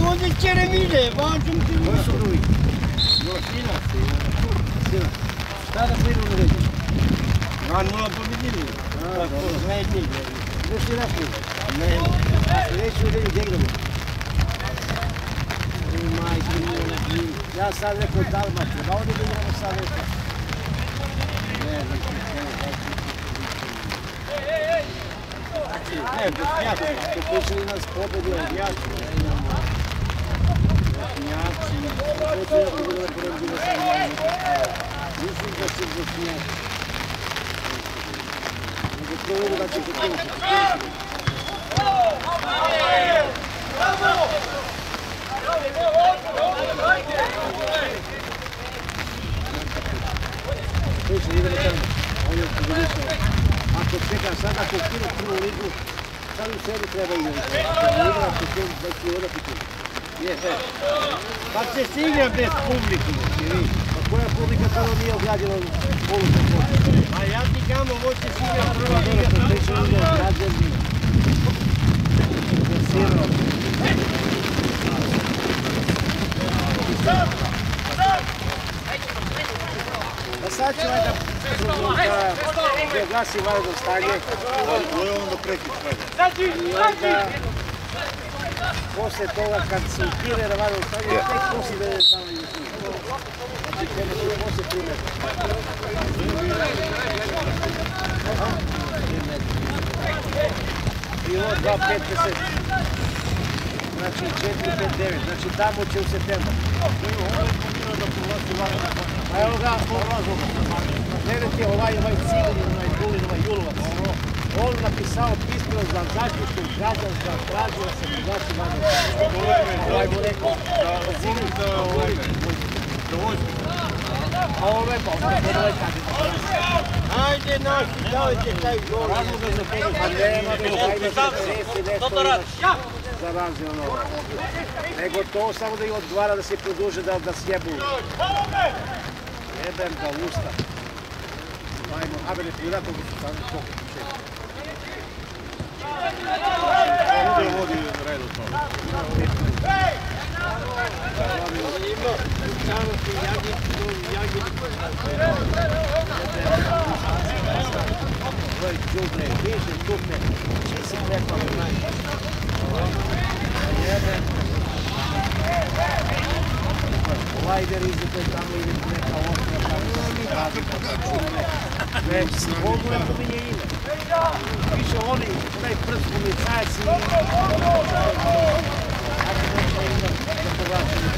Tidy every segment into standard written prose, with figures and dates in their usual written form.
Unde ceremile, vacum ti lui. Šta da se ne reći? A nula pobjedili. Gdje si našli? Ne, sljedeću nedelju gdje igramo? Majke mila, ja sad rekao Dalmacija, ba ovdje igramo sad rekao. Ne znam što počeli nas pobjedi od jači. Mislim da će zašnjati. Nego provedu da će pokušati. Slično, idemo tamo. On je pogodušao. Ako čeka sad, ako ukinu prvu ligu, sad u sebi treba igrati. Ako igra, ako će da će odati tu. Pa će se igra bez publike, pa koja publika tamo nije ograđena poluča? A ja ti kamo, ovo će se igra prva liga, to će igra građani. Zasirao. Pa sad ću da glasi valjno stanje. To je onda prekid svega. Posle toga kad se ukine na valjno stanje, tek poslije da je znala i ukine. Znači kada će poslije primjer. Bilo 2-5-10. Znači 4-5-9. Znači tamo će u septembar. A evo ga, gledajte ovaj Ciganin, onaj Bulin, ovaj Julovac. On napisao pismo za zaštitu građanstva, tražio da se proglaši vanredno. Ovaj mu rekao, Ciganin, a ovo je pa, ovo je kada. Ajde naši, dajte taj gol. A nema mi, ajde se nešto zarazi ono. Nego to samo da ih odgovara da se produže da sjebu. Jebem ga usta. Ajmo, ajme ne pira, to su stavili to. Ovdje vodi redu to. Ovo je džubre, više tupe. Če si prepalo najbolje. Jebem. Ovaj ide riziko tamo ide neka ostra, tamo se radi kada čune. Već, mogu je pominje ime. Više oni, taj prst policajac i ako nešto ima da povlačimo.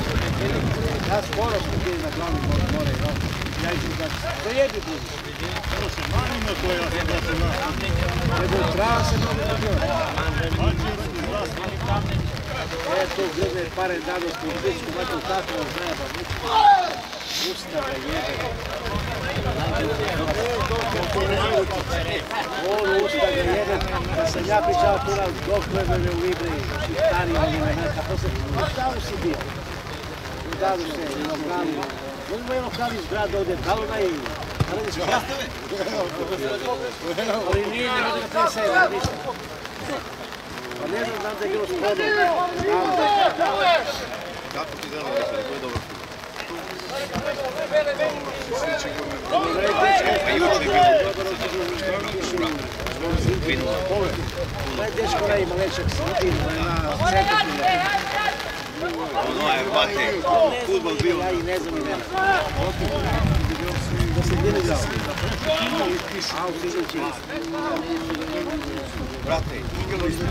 Ja skoro smo bili na glavnom more, ja izgledač. To jedi budi. To se manjima to je, da se na. Nego trava se mnogo dobio. Tu gledaj pare dano s političku, makar tako vam zajeba. Usta ga jebe. On usta ga jebe. Da sam ja pričao tu na doktorove u Ibriji, Šiftari, a posle, šta u si bio? U Dalu se, u Lokali. Možemo je Lokali iz grada ovdje, Daluna i... Ali nije, ne može ga pre sebe, ništa. Pa ne znam da je bilo spodno. Kako ti dano da se, to je dobro. Taj dečko ne ima većeg sredinu, na centru. Ono je bate, futbol bio. Ja i ne znam i nema. Da se gdje ne znao. A u Sviđeći. Brate, igralo isto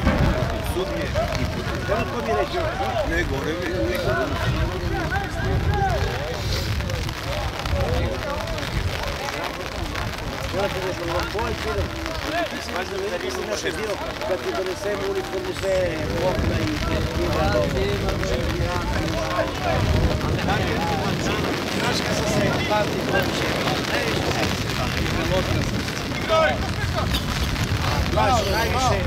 sudnje i putem. Evo ko mi reći? Ne, gore mi. Morate da smo vam boj film. Možda mi nisam nešto bio kad ti donesemo uniformu sve okna i knjiga. Znaš kad sam se pamti hoće, baš najviše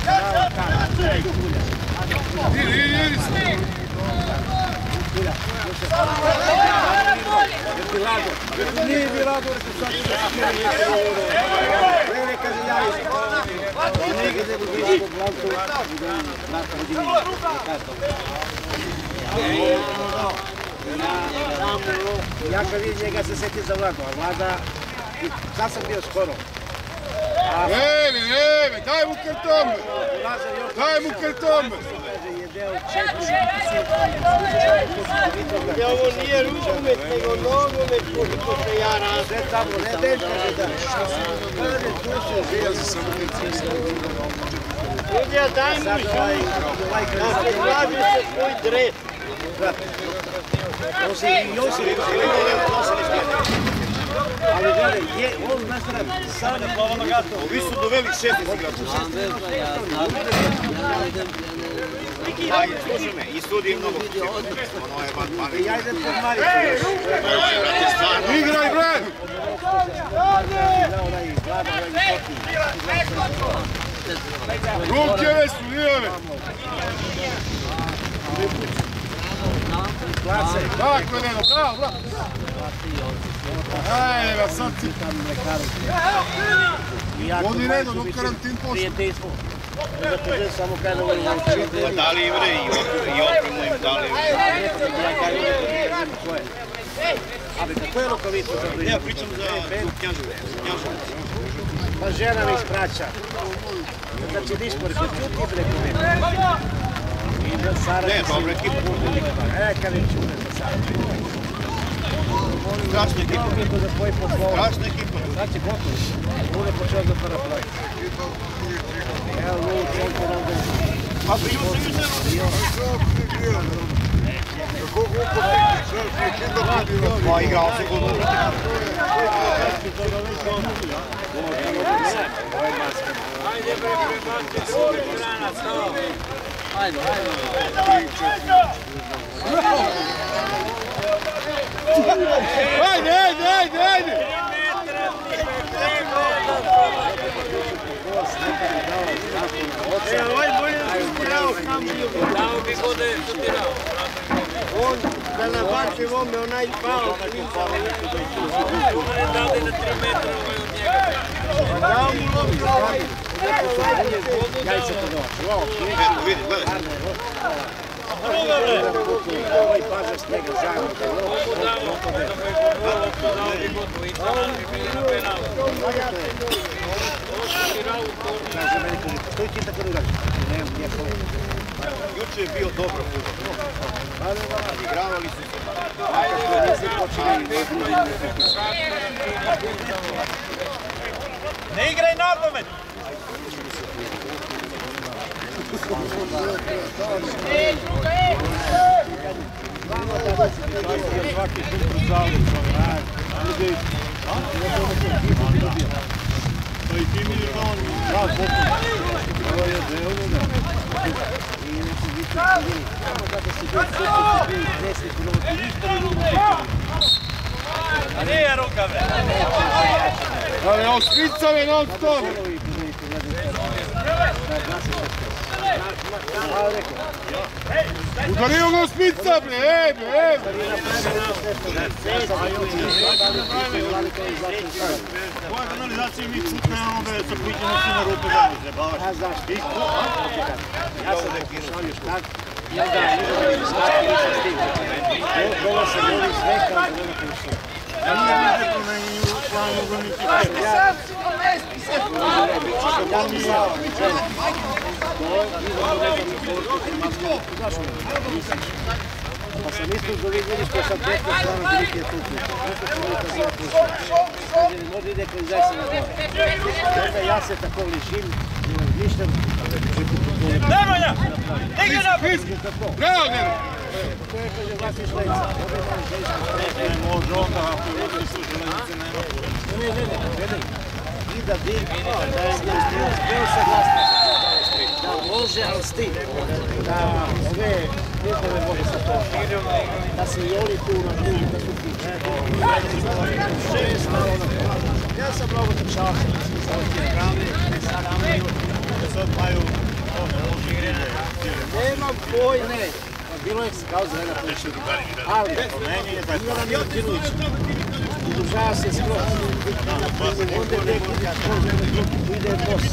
prava kada, kulja. Lado. Nije mi Lado, rekao sad ću da se meni ne kaže ja isto. Negdje ne budu isto blanku. Ja kad vidim njega se sjetim za Vladu, a Vlada, sad sam bio skoro. Evi, daj mu karton! Daj mu karton! Ovo nije rukomet, nego nogomet, koliko se ja razum. Sve tamo, ne deš kaže da. Kada tu se žija za Ljudja, daj mu žiju. Da se slaži se svoj dres. Ali gledaj, on nastavlja sada plavama gato. Ovi su doveli 16 igrača. Slušaj me, i sudi je mnogo. Ja idem pod Maricu. Igraj, bre! Ruke su lijeve! Tako je, Neno, bravo, bravo! Ajde ga, sad si! Vodi Neno, dok karantin pošli. Prijateljstvo. Samo kada volim naučiti. Pa dali im bre i opremu im dali. Ali kako je rukavicu? Ja pričam za Knjaževu. Pa žena mi ispraća. Znači dispor, kad čuti preko mene. Ne, dobra ekipa. Kad im čune za sada. Strašna ekipa. Strašna ekipa. Znači gotovo. Bude počeo da prva play. Evo, Lulu, čovjek nam da... Pa primo se mi Kako glupo neki čovjek je kinder bilo? Pa igrao se god. Ajde bre, prebacite se stranac, no. Ajde. Ajde! Ovaj bolje da se uspirao s nam bio. Dao bi go da je šutirao. On, da nabaci vome, onaj pao. Umre dali na 3 metra ovaj od njega. Dao mu loptu. Ja ću to doći. Eto, vidi, gledaj. Ovaj paže snega zajedno. Dao bi go to i tamo bi bili na penalu. Kaže meni, što ti tako ne urađeš? Nemam, nije problem. Juče je bio dobro fudbal. Igravali su se. Ne igraj nogomet! Svaki šut u zalu. Pa i ti mi je kao on. Bravo, pokušaj. Ovo je odreono. I neki viču studini. Samo kada si bio desni kulovo, ti ništa ne mogu tekati. A nije ruka, bre! Ali ovo špicave non stop! Udario ga u špica, bre, Moja kanalizacija mi čut nemamo da se pićemo svi na rupe da ne zabavaš. A znaš ti? Ja sam pokušavio štak i onda izgledam štak i nisam stigao. Dolo se voli sve kao da nema kuću. Ja nije rekao na nju planu goniti. Ja nisam. Pa sam isto doviđeni što sam 15 strana veliki je tukli. Nešto ću mi kazati ušao. Kaže mi, možda ide koji zaista na gore. Onda ja se tako lišim, ništam. Nemanja! Igra na pis! Bravo, Neno! To je, kaže, vlasni šlejica. Ne može onda, ako je ovdje su želenice, nema pojma. Ne, gledaj. I da dim, da je sve saglasno. Da može, ali stil. Da ove izglede može sa to. Da se i oni tu na tu, da su ti. Ja sam mnogo trčao. Sad maju lože igre. Nemam pojme. bilo je kao zelena priča. Ali, Milan Milutinović udružava se skroz. Onda je neki ide boss.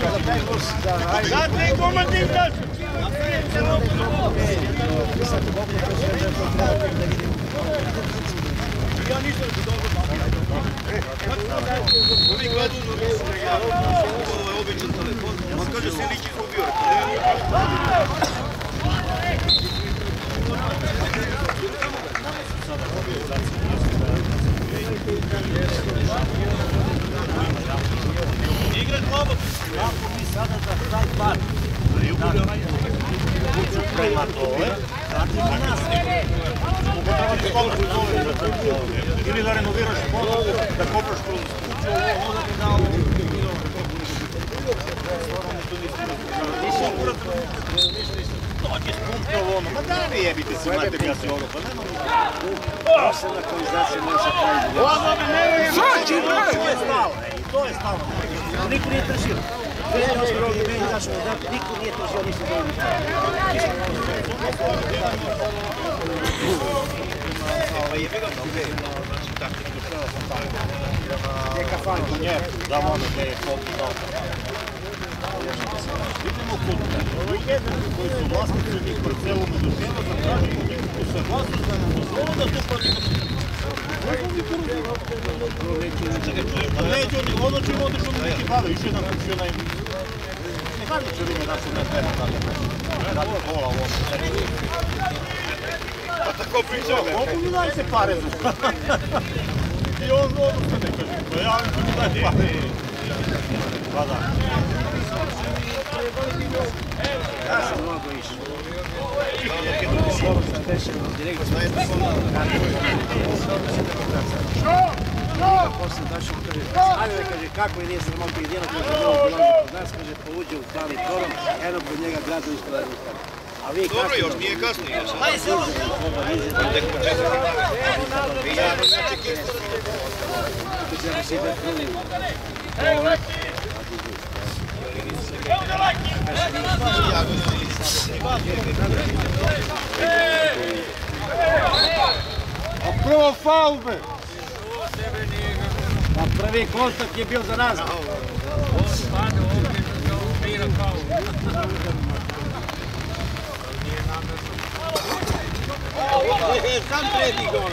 Kada taj boss da hajde... Sad ne komandnim daš! Ja nisam se dobro ovi gledaju ovaj običan telefon, on kaže se lik izgubio. Igrat globok. Kako mi sada za taj par? Prema dole, znači za nas. Ili da renoviraš vodu, da kopaš kroz kuću, ovo da bi dao... Dođe spunkao ono, ma da vi jebite se, znate ja se ovo, pa nema mi... Posebna konverzacija može se praviti. Ono mi ne je... Sači, i to je stalo. Niko nije tržio. 2008. godine meni zašao da niko nije tržio, nisam to vidio. Gdje kafan? Da ono gdje je koliko dao. Idemo kod koji su vlasnici njih parcelu među sjema, zatražimo njihovu saglasnost da nam dozvolu da to platimo. Neće oni, ono će im otišu na neki bave, još jedan funkcionaj. Ne kažem će li me da su ne treba dalje. Da li kola ovo. Pa tako pričao, koliko mi dajte pare za to? I on odnosno ne kaže, pa ja mi daj pare. Pa da. Ja sam mnogo išao. Slovo sam tešeno, direktno. Posle došao kaže, ajde da kaže kako je nije sramota jedino koji se bilo dolazi kod nas, kaže povuđe u plani torom, eno kod njega gradu ispred jednu stanu. A vi kako? Dobro, još nije kasno ide sad. Ajde, samo! Tek početak. Ja ne znači kisto. Kako ćemo si da prvi? A prvo faul be! Pa prvi kontakt je bio za nas. Sam predi gol.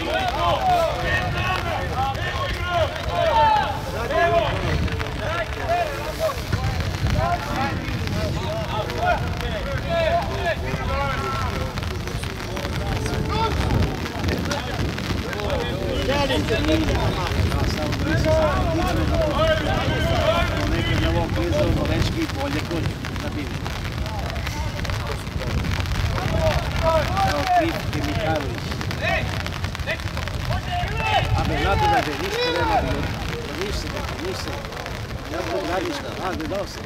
Nekad je ovo klizao Novečki i bolje kod da bili. Evo Krip Kemikalović. A bez znate da je ništa nema bilo. Ništa. Ja to gradišta, gledao sam.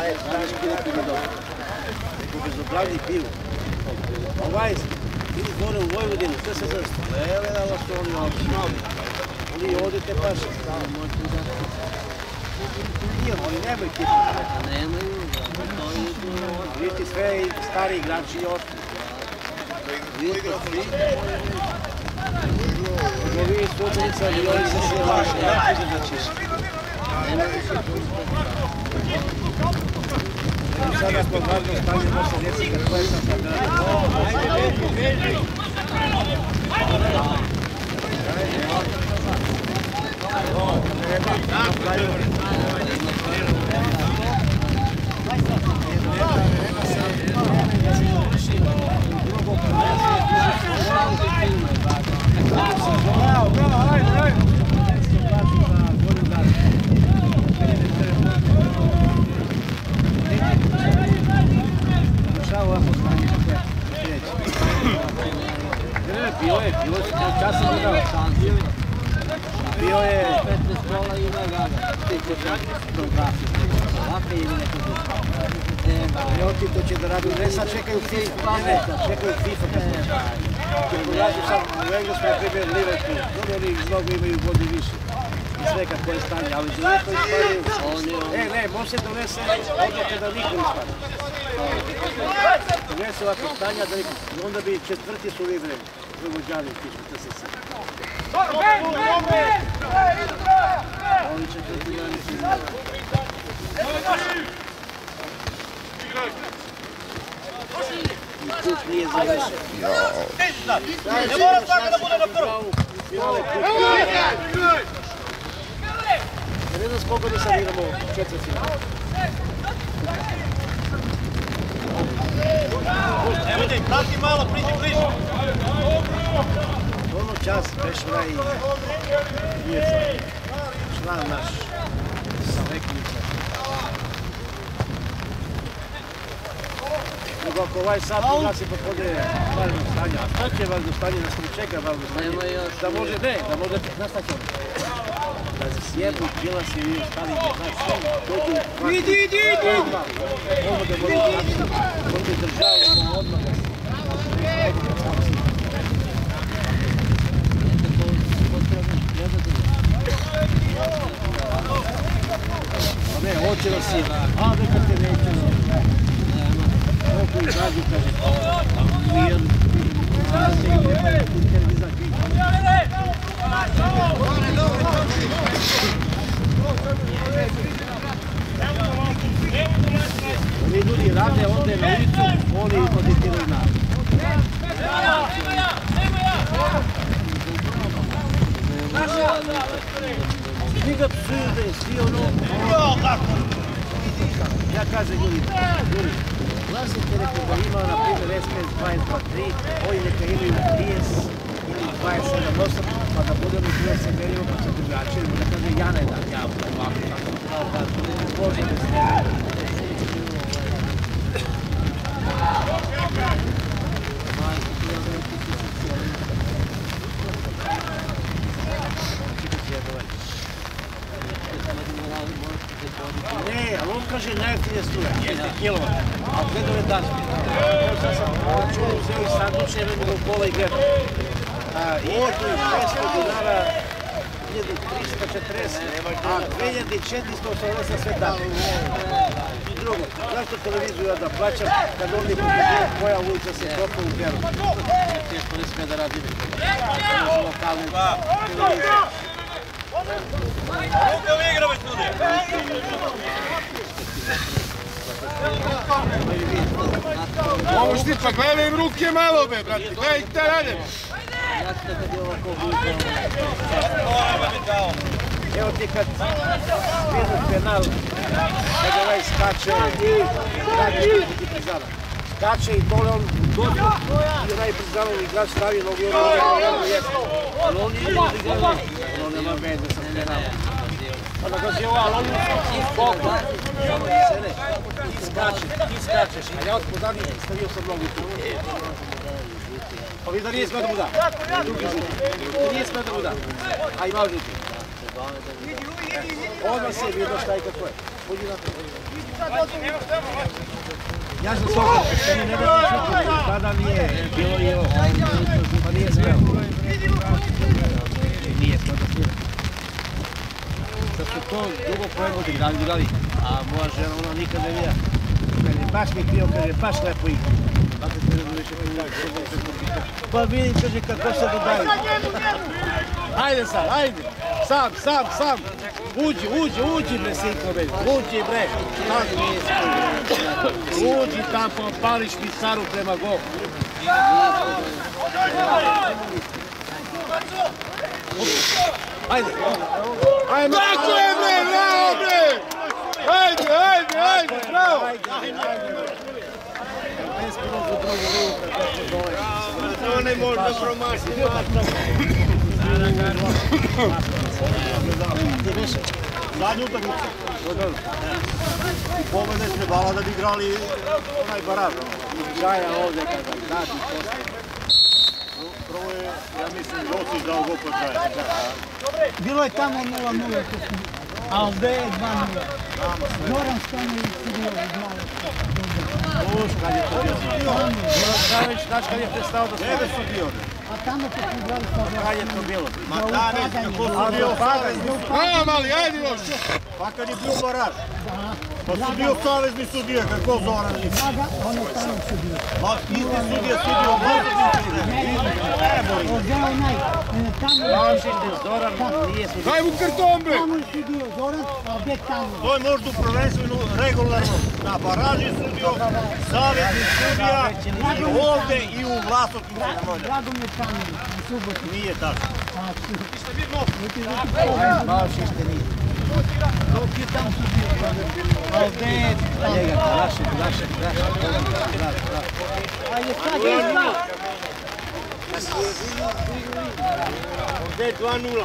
Ajde, znaš kilati me dobro. Neko bezobravni pivu. Ovaj, idi gore u Vojvodinu, sve se zastupljala su oni ovdje. Oni odete baš. Oni nemaju kipu. Nemaju. Vidite sve stari igrači i ostali. Vidite svi. Ovi sudnica i oni se sve vaše. Ja ću da ćeš. Sada smo važno stanje naše djeci kad koje sam sad Bilo je časno gledao. Bio je 15 kola i ima gada. Ti počak fotografiju. Ovakve ili neko drugo. Ljudi to će da radi. Ne sad čekaju FIFA. Ne, čekaju FIFA. Ja ću sad u Engleskoj primjer Liverpool. Dobro, oni mnogo imaju godi više. I sve kako je stanje. Ali za neko ispadaju. Ne, može donese odluke da niko ispadaju. Donese ovako stanja da i onda bi četvrti su libre Vojvođani stišli TSS. Oni četvrti Jani su libre. I kup nije završen. Ne mora svaka da bude na prvu. Ne znam koliko da sad igramo četvrti. Evo ide, prati malo, priđi bliže. Ono čas Pešmira i Jeca, član naš Leknica. Nego ako ovaj sad uglasi popode valjno stanje, a šta će valjno stanje da se mi čeka valjno stanje? Da može, ne, da može, znaš šta će on? Da se sjebu, djela se i stali i znaš sve, dođu... Idi! Ovo da voli znači, ovdje državamo odmah da se... Pa ne, hoće da si, a neka te neće da... Koliko izađu, kaže, nijem, se im nema televizor pita. Oni ljudi rade ovdje na ulicu, oni oditiraju nas. Svi ga psuju da je svi ono... Ja kažem ljudi, glasite neko da ima na primjer SPS 22-3, ovi neka imaju 30 ili 27-8, pa da budemo tu se merimo pa se drugačije, da kaže ja ne dam, ja ovako, tako da može da se ne ne, ali on kaže najjeftinije struje, 10 kW, a gledove dažbe. Sad sam čuo uzeo i sanduče, ne mogu pola i gledam. I je tu 600 dinara, 1340, a 2480 sve dažbe. I drugo, zašto televiziju ja da plaćam kad ovdje pokazujem koja ulica se kopa u Beru? Teško ne sme da radim. Može lokalne televizije. Ruko vi igramo studije. Ovo štipa, gledaj im ruke malo be, brate, gledaj te radimo. Evo ti kad spinu penal, kad ovaj skače, skače i dole on dođe i onaj prizavan igrač stavi nogi ono jeste. Ali on nije odigrali, ono nema veze sa penalom. Onda ga zjeva, ali on je boku, ti skačeš, a ja od podani stavio sam nogu tu. Pa vi da nije smeta mu da, drugi žuti, da nije smeta mu da, a ima žuti. Odmah se vidio šta i kako je. Pođi na to. Ja sam svakog, što mi ne da ti žuti, tada nije bilo i ovo, pa nije smeo. Nije smeo da smeo. Sad su to dugo pojegodi igrali, a moja žena ona nikad ne vija. Kaže, baš mi pio, kaže, baš lepo igra. Tako se ne više pojegodi. Pa vidim, kaže, kako se dodaju. Ajde sad, ajde. Sam. Uđi bre, sinko bre. Uđi bre. Uđi tam, pališ mi caru prema golu. Ajde. Tako je bre, bravo bre! Ajde, bravo! To ne može da promaši. Zadnju utakmicu. Pobeda je trebala da bi igrali onaj baraž. Žaja ovdje kada dati posle. Prvo je, ja mislim, Rocić dao gol pod Žaja. Bilo je tamo 0-0, a ovdje je 2-0. Zoran Stanović studio od malo. Uš, kad je to bio. Znaš kad je prestao da se... Gdje su bio? A tamo kad smo igrali sa Vojvodom. Kad je to bilo? Ma da, ne, kako su bio savezni. A, mali, ajde još. Pa kad je bio baraž. Pa su bio savezni sudije, kako Zoran nisi. Draga, ono tamo su bio. Ma isti sudije sudio, Ovdje onaj, tamo Zoran nije sudio. Daj mu karton, bre. tamo je sudio Zoran, a ovdje tamo. To je možda u prvenstvenu regularno na baraži sudio, savezni sudija i ovde i u Vlasokim. Dragomir tamo, u subotu. Nije tako. Malo šište nije. Dok je tamo sudio. Ovdje je Njega, naše. A je sad je dva. Ovde je 2-0.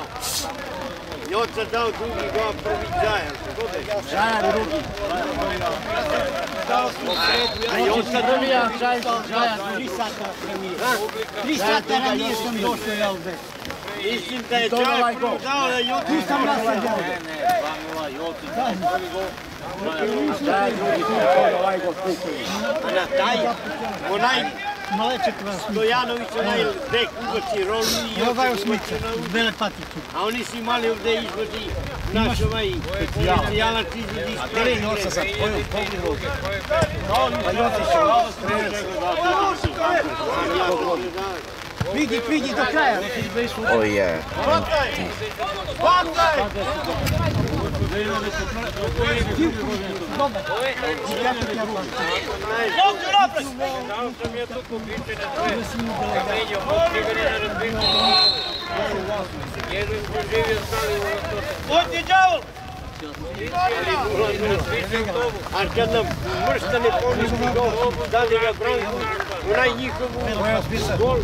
Joca dao drugi gol, prvi Zajan. Žajan drugi. A Joca Drvija, Žajan. 3 sata ranije. 3 sata ranije sam došao ja ovdje. mislim da je Zajan prvi dao da Joca. Tu sam ja sad dao. Žajan drugi, ovaj gol kukuju. A na taj, onaj Maleček vas. Stojanović, onaj dek ugoci rolu i Ovaj Joca osmica, ugoci bele patice. a oni su imali ovdje izvodi naš ovaj specijalac izvodi Teren Joca sad, koju pogledu. Pa Joca će Vidi do kraja. Oh yeah. Dobar. A kad nam vrstane poništi gol, dali ga Branku, onaj njihovu gol.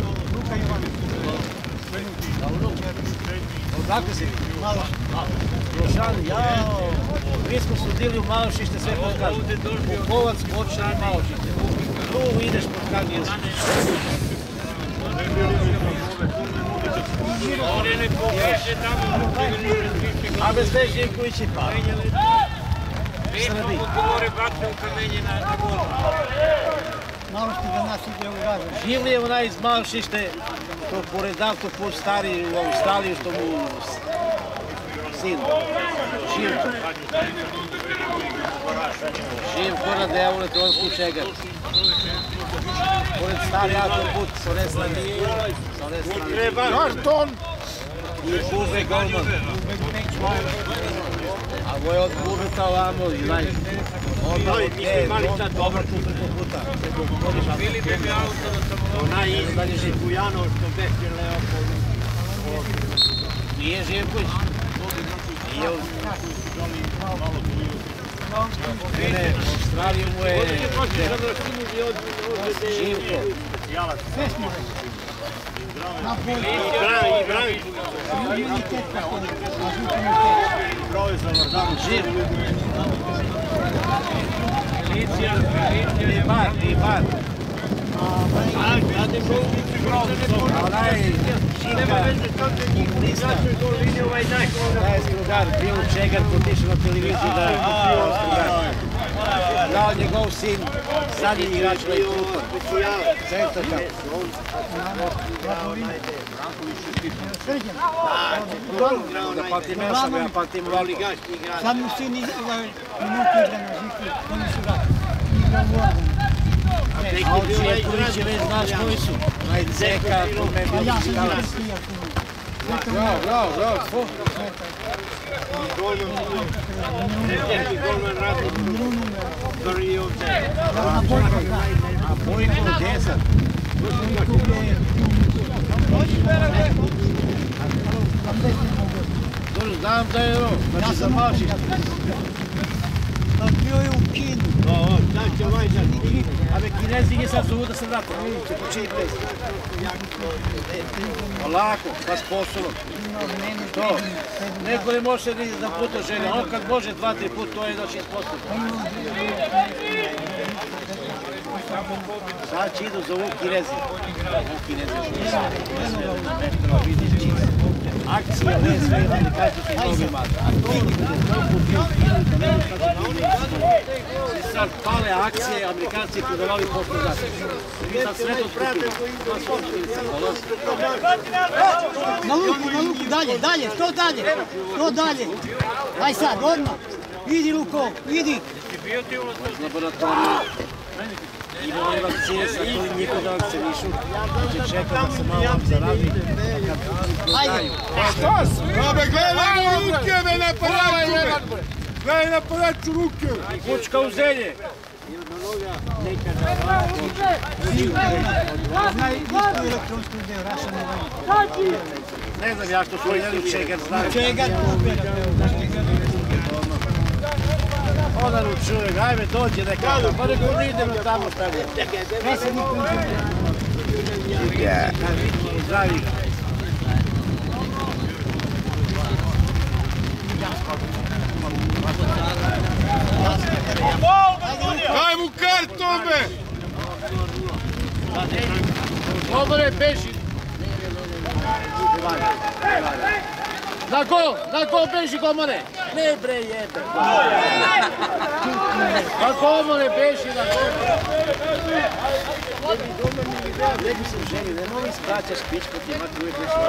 Kako si? Malo. Rošan, jao. Mi smo sudili u Malošište, sve pokažu. Kukovac, Počar i Malošište. Tu ideš pod Kagijelsku. A bez te Živković i pa. Srbi. Malo što da nas ide u razred. Živlije onaj iz Malošište, to pored autoput stari u Australiju što mu sin. Živko. Živko na devole, to je kućega. Pored stari autoput, s one strane. Karton. I Bube golman. A ovo je od Bubeta ovamo, onaj. Dobar tu preko puta. Onaj izvadi Bujano što beše Leopoldu. Nije Živković. Nije on. Mene, Australiju mu je Živko. Sve smo. Na polju. I Branku. Imunitet na polju. Živko. I bar. A onaj Živka, komunista, taj je strugar, bio u Čegar, potišao na televiziji da je bio strugar. Dao njegov sin, zadnji igrač ovaj klupa. Centar kako. Da pamtim ja sam, ja pamtim Valko. Sad mu sin minutu igra na Živku, oni su ga igra u Organu. A od Čijetoviće već znaš koji su. Onaj Ceka, kome je A bio ja sam muzikalac. igra prijatelj. Bravo. Golman radi prvi ovdje. Na Bojko zna. A Bojko, Desan. Dobro, znam da je ovo, znači za Malšište. Bio je u Kinu. Znači ovaj za Ave Kinezi nije sad zovu da se vrati, vidite, počini plez. Polako, pa s posolom. To, neko ne može ni da puto žene, on kad može 2-3 put, to je znači isposobno. Sad će idu za ovog Kinezi. Ovog Kinezi još nisam. Metro, vidiš čist. akcije, ne sve amerikanci su mnogo mali. A to je sad pale akcije, amerikanci prodavali pošto zasad. I sad sve to skupili. Na luku, dalje, što dalje? Aj sad, odmah. Idi Luko, idi. U laboratoriju imamo vakcije, sad to niko da vakcinišu. Znači čekam da se malo vam zarazi. Ajde. Šta su? Dobre, gledaj ruke me napadaču! Gledaj napadaču ruke! Kučka u zelje! Ne znam ja što su jeli čegar, znam. Čegar, Ona čovjek, ajme dođe nekako, pa nego ne idemo tamo šta je. Zdravi. Daj mu karton, be! Komore, beži! Na gol beži Komore! Ne bre jebe! Na Komore beži, na gol! Neki sam ženi, ne mogu ispraćaš pičkati, imati uvijek nešto.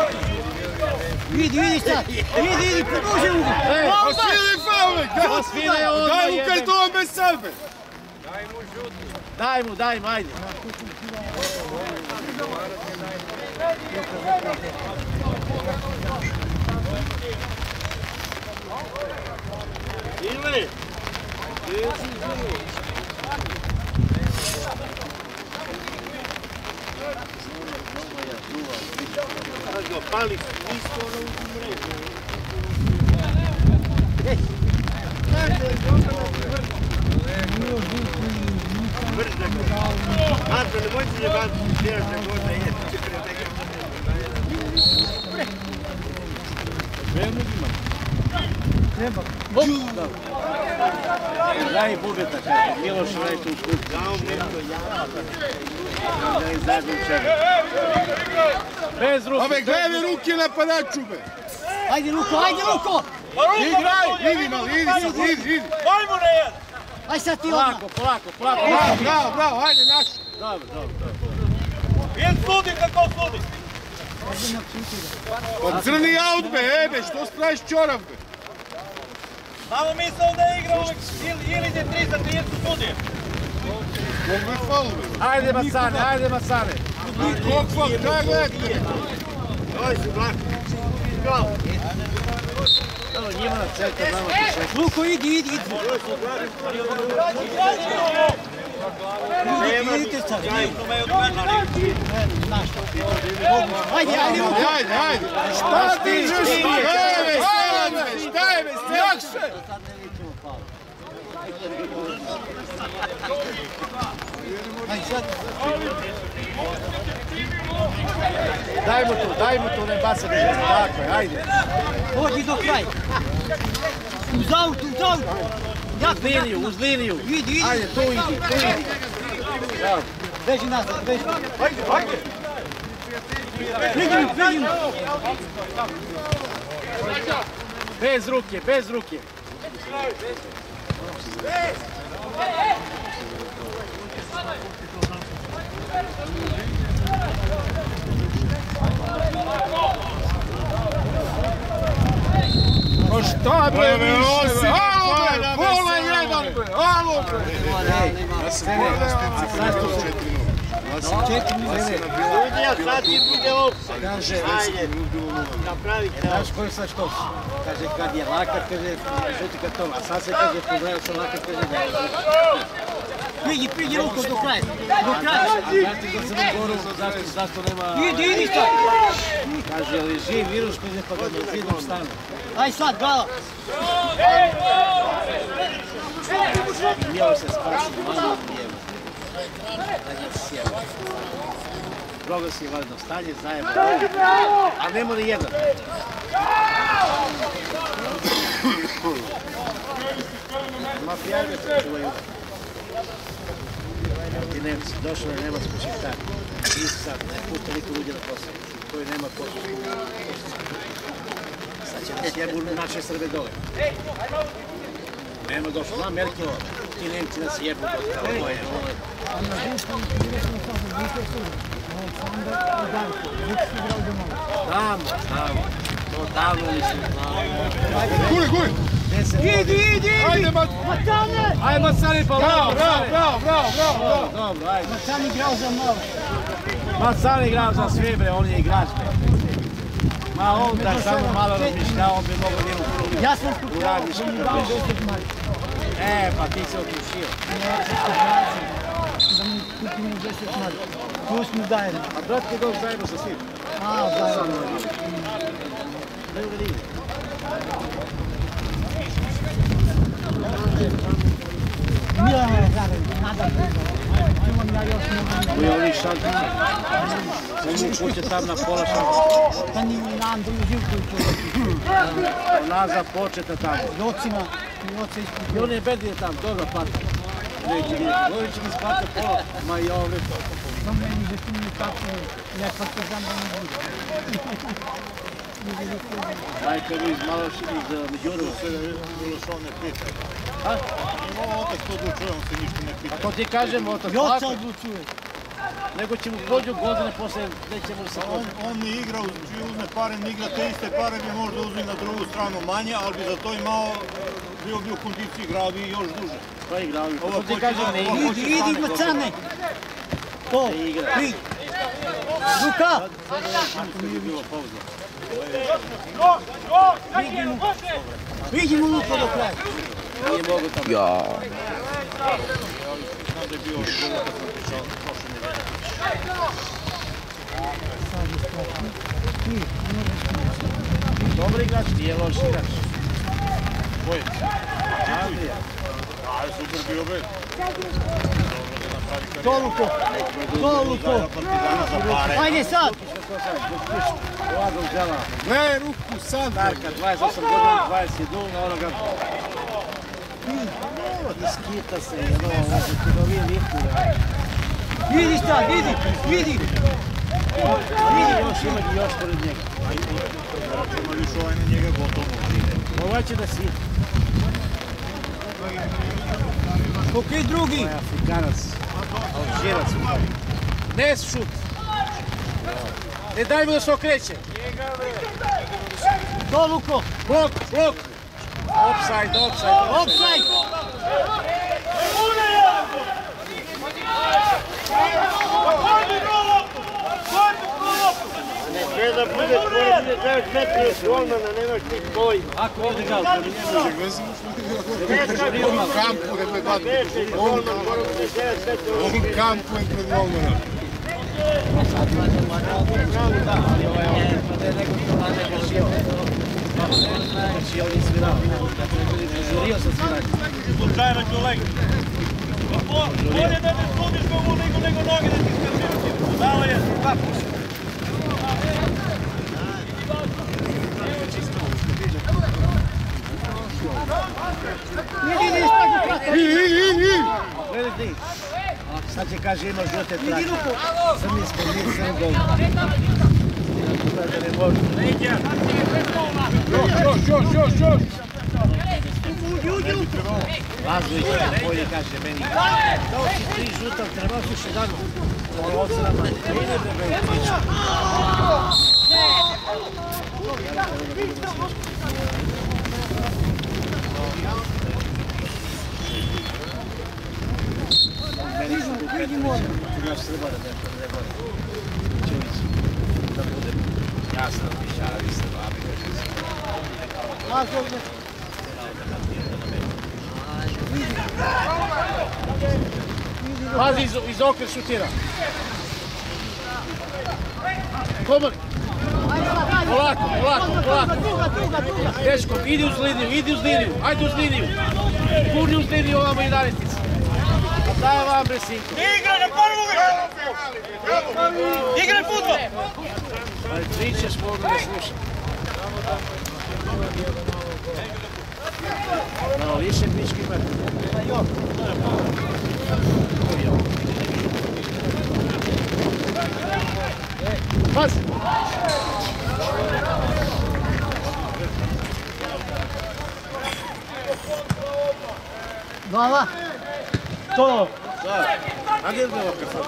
Vidi sad, vidi, produži ugo. Pa svili faulek! Daj mu karton bez salbe! Daj mu, ajde. Ili? Pali isto ono u mrežu. Marko, ne možete ljebati, gledaš da možda je. Treba. Daj bubeta, kaže, Miloš radi tu skupu. Da izađe u čega. Bez ruke. Ove, gledaj ruke napadaču, be! Ajde Luko! Igraj! Idi malo, idi! Ajmo na jedan! Aj sad ti odmah. Polako. Bravo, ajde, naši! Dobro. Jen sudi kako sudi! Pa crni aut, be, ebe, što spraviš čorav, be? Samo mislio da je igra uvijek ili ide 3 za 30 sudije. Mogu je faul, be. Ajde Masane. Kokva, kaj gledajte? Daj se, Blanko. Kao. Evo njima na centar, nama tu šest. Luko, idi. Idite sad. Ajde Luko. Ajde! Šta dižeš? Šta je, be, jakše? Ajde sad. Daj mu tu, ne baca ga. Tako je, ajde. Odi do kraja. Uz auto. Uz liniju. Idi. Ajde, tu idi. Bravo. Beži nazad, beži. Ajde! Priđi mu. Bez ruke. Pa šta, bre, više, be? Alo, be, pola jedan, be, alo, bre! Sudija, sad ti bude opsa. Kaže, Ajde, napravite ovo. znaš koji sad što? Kaže, kad je lakat, kaže, žuti karton, a sad se kaže, pogledao sam lakat, kaže, ne. Priđi Luko do kraja. Zašto za Crnu Goru, zašto nema... Idi sad. Kaže, je li živ virus, kaže, pa ga na zidom stane. Aj sad, glava. Mijelo se spasi, malo mijelo. Zadnje sjelo. Proglas je valjno stanje, zajedno. A nema ni jedan. Mafijage se čuvaju. Ti Nemci, došao je Nemac početanje. I sad, ne pušta niko ljudi na posao, koji nema posao. Sad će nas jebu naše Srbe dole. Nema došlo na Merkelova, ti Nemci nas jebu dole. A na Žuljskom direktno sada Vuče Srbe, Aleksandar i Darko, Vuče su igrali do malo. Znamo. To davno nisam znao. Guri! Idi! Ajde, Macane! Ajde, Macani, pa bravo! Dobro, ajde. Macane igrao za malo. Macani igrao za sve, bre, on je igrač, bre. Ma on da samo malo razmišljao, on bi mogao njemu prvi. Ja sam skupovao, da mi dao 10 marka. Pa ti se otrušio. Da mi kupimo 10 marka. Tu smo zajedno. A brat je dok zajedno sa svim. Zajedno. Da je uvedi. Milano Lazarević, nadam se. Imam ja još mnogo. Koji je ovih šantini. Oni kuće tam na pola šantini. Pa ni na Andriju Živkoviću. Ona započeta tamo. Jocima, Joca ispred. I on je bedije tam, dobro plata. Neće vidjeti. Ovi će mi spati pola. Ma i ovi. To meni da ti mi tako, ja partizan da ne bude. Majka vi malo iz Međurova. Sve da Miloš on ne pita. Ima otac to odlučuje, on se ništa ne pita. A to ti kažem, otac, Joca lako. odlučuje. Nego će mu pođu godine posle, nećemo se pođu. On ne igra, uzme pare, ne igra te iste pare, bi možda uzmi na drugu stranu manje, ali bi za to imao, bio bi u kondiciji, igrao bi još duže. Pa igrao bi. Ovo To ti hoće kažem, da- ne ovo igra. Idi Macane! To, Ne igra. ti! Luka! Sada neće mi bilo pauza. Vidimo Luka do kraja. Nije mogo tamo. Znam da je bio ovdje kad sam pričao prošle nedelje. Dobar igrač, nije loš igrač. Koji? Andrija. A, super bio bez. To Luko! To Luko! Ajde sad! Ovako žela. Gle, ruku sad! Darka, 28 godina, 22 na onoga. Iskita se, jedno, ovo je lijepo. Vidi sad, vidi! Još ima još pored njega. Računao još ovaj na njega gotovo. Ovaj će da si. Okej, drugi! Ovo je Afrikanac. Alžirac. Ne šut. Ne daj mu da se okreće. To Luko! Blok! Offside! Offside! Sve da bude tvoje, bude 9 metri od golmana, nemaš ni pojma. Ako ovdje gal, to mi U kampu je pred golmanom. ali ovaj je neko što ne vršio. Znači, ovdje svirao. Žurio sam svirati. Slučajno ću leg. Bolje da ne sudiš mogu nego noge da ti skrčim. Dalo je. Gledaj ti. Sad će kaže ima žute trake. Crni smo mi crn gol. Da ne može. Još! Lazović je bolje kaže meni. Dao si 3 žuta, trebao si 17. Ovo ocenama. Ne ide u priču. Meni su tu 15. Imaš Srbara nešto ne boli. Čuvić. Da budem jasno pišavi se babi. Pazi, iz okre šutira. Komar. Polako. Dečko, idi uz liniju. Ajde uz liniju. Kurni uz liniju ovamo 11. A daj vam bre sinko. Igraj na prvu! Igraj futbol! Ali pričaš, mogu da slušam. No, više pički imate. Pas! Glava. To. A gdje je ovakav sad?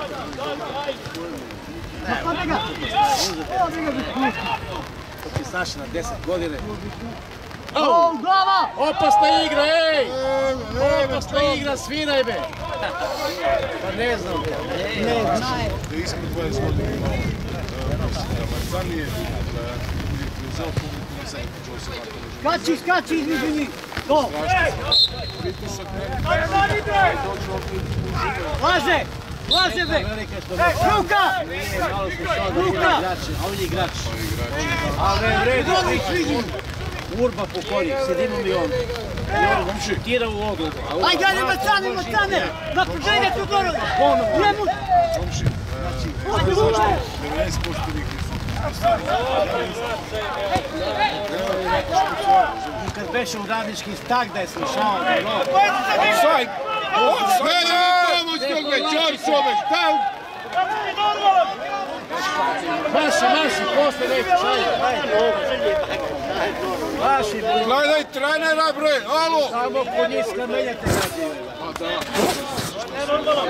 Pa ga. Evo bi ga biti. To ti znaš na 10 godine. O, glava! Opasna igra, ej! Opasna igra, sviraj me! Pa ne znam. Ne, znaj. Ispred 20 godina imao Marcanije, uzeo publiku na zemlju, čuo se ovako. Skači između njih. To. Pritisak Laže be! Ruka! Ruka! A on je igrač. Ali vredo, Urba po kolju, sedimo mi on. I on šutira u ogledu. Ajde, Macane! Na pođenje tu gore! Njemu! Odi Urba! 90% njih I kad beše u radnički stak da je slišao. Offside! Offside! Pomoćnog Čorčove! Šta? Maši, posle neće, Maši, Gledaj trenera bre, alo! samo po njih skamenjate rađe. Pa da.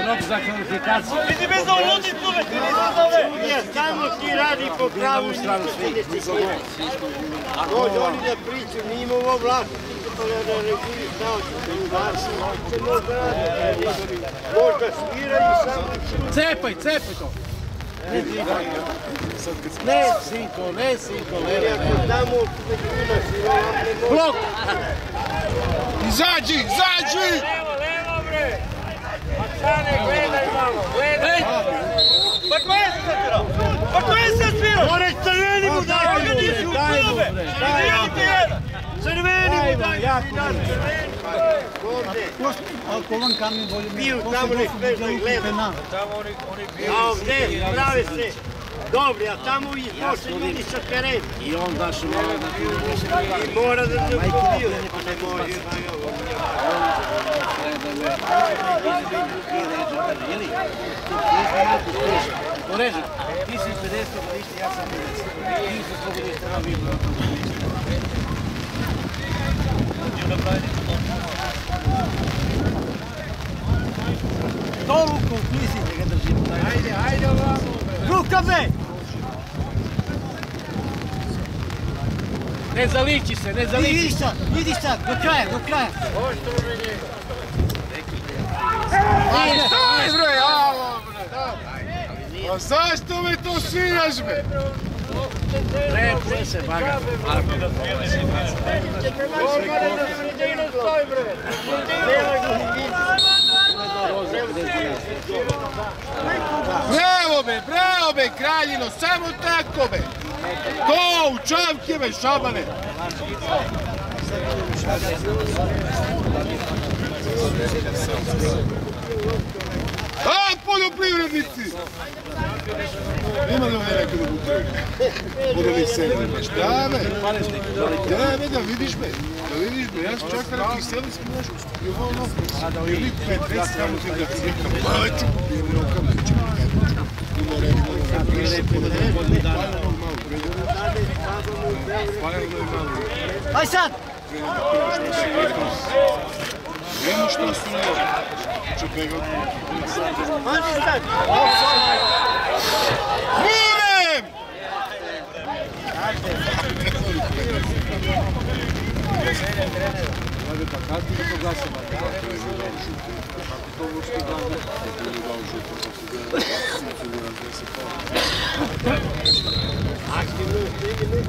Rok za kvalifikaciju. Ti bez da uludi tube, ti nisam zove. Nije, samo ti radi po pravu stranu svi. Dođe oni da priču, mi imamo ovo vlast. Da režiri stavci, se možda radi. Možda sviraju samo. Cepaj to. Ne, sinko, ne. Ako damo među njima si, Blok! Izađi! Levo bre! Macane, gledaj malo, gledaj! Pa ko je sad svirao? Moreš crveni mu daj, pa ga nisi u klube! Idiote jedan! Crveni mu daj, Ako on kamen bolje mi Piju tamo nek svežno i gleda. A ovdje, prave se. Dobri, a tamo i pošli ljudi sa terena. I on daš malo na I mora da se pobiju. Pa ne može. Poreži, ti si 50 godište, ja sam 50. Ti si 100 godište, ja vidim. To ruku, mislite ga držimo. Ajde ovamo. Ruka be! Ne zaliči se. Vidiš sad, do kraja. Staj bre, alo bre! Pa zašto me to sviraš bre? Pre se baga. Bravo be, kraljino, samo tako be! To u čavke be, šabane! A, poljoprivrednici! Ima li ovdje neko da budu? Bude li sebe? Da me, da vidiš me, ja sam čak kada ti seli smo nešto stvarno. Ili 15 samo ti da ti nekam maleću, ili nokam neće mi Aj sad! Nemo što su ne čekaj ga. Budem! Ajde pa kad ti to glasima? Kako to uopšte gledamo? Kako je dao žuto, kako se gleda 10 aktivno stigli.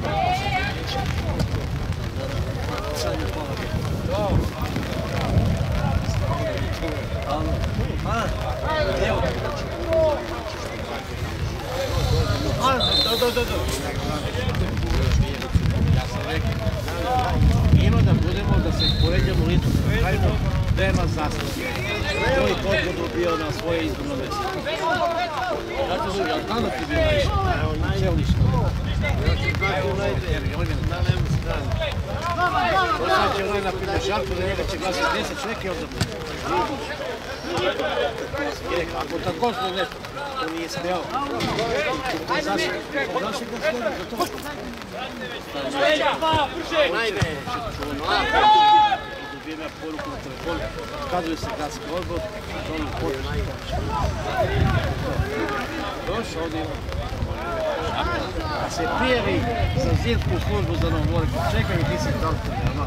Ima da budemo, da se poređamo licu, pravimo dema zasluge. Koji podgodu bio na svoje izborno mjesto. Zato su ga tamo ti bio čelništvo. Sad će onaj na primjer Žarko da njega će glasiti 10 čovjeka i onda bude. Ako tako smo nešto, to nije smjelo. Zašto ga skoro za to? Najme, dobijena poruku na telefonu, ukazuje se gradski odbor, zonu poruku. Došao ovdje ima. Da se prijavi za zimsku službu za Novogoricu, čekaj i ti si transportno,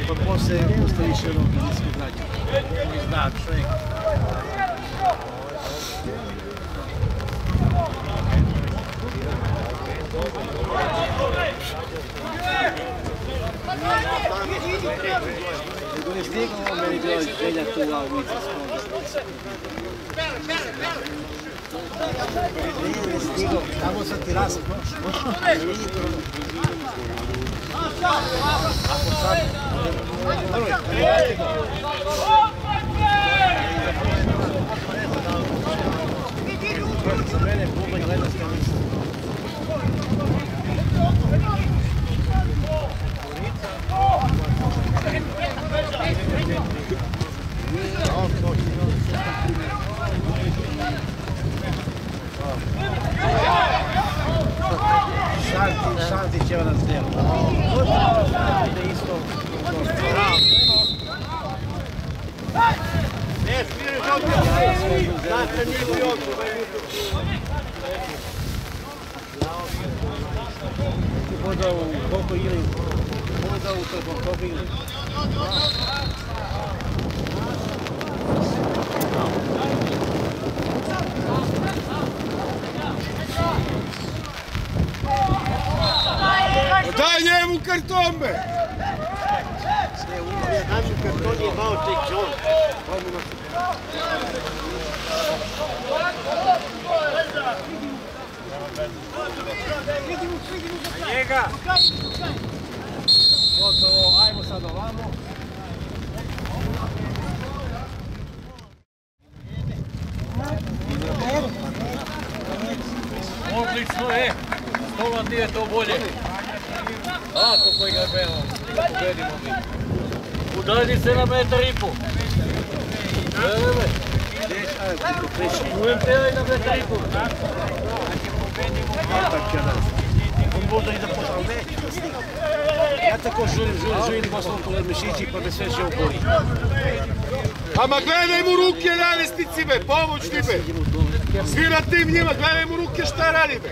pa poslije ostaviš jednog zimskog građana. Mi zna čovjek. Nego ne stigao, meni bila želja tu u Avici skonda. Ne stigao, tamo sam ti raz. Ako sad... Za mene bubanj gleda stanica. Šanti će nas djela. Ne, smiješ ovdje. Znate, nije u jogu. Voda u koliko ili? Voda u koliko ili? Daj njemu karton, be! Naši karton je malo tek John. Njega! Gotovo, ajmo sad ovamo. Odlično je, stola ti je to bolje. Ako koji ga beo, pobedimo mi. Udalji se na 1,5 metra. Čujem te na 1,5 metra. On možda i da potrao neće da stigne. Ja tako želim poslom pogled mišići pa me sve će obori. Ama gledaj mu ruke, navestici, be, pomoć ti, be! Svira tim njima, gledaj mu ruke šta radi, be!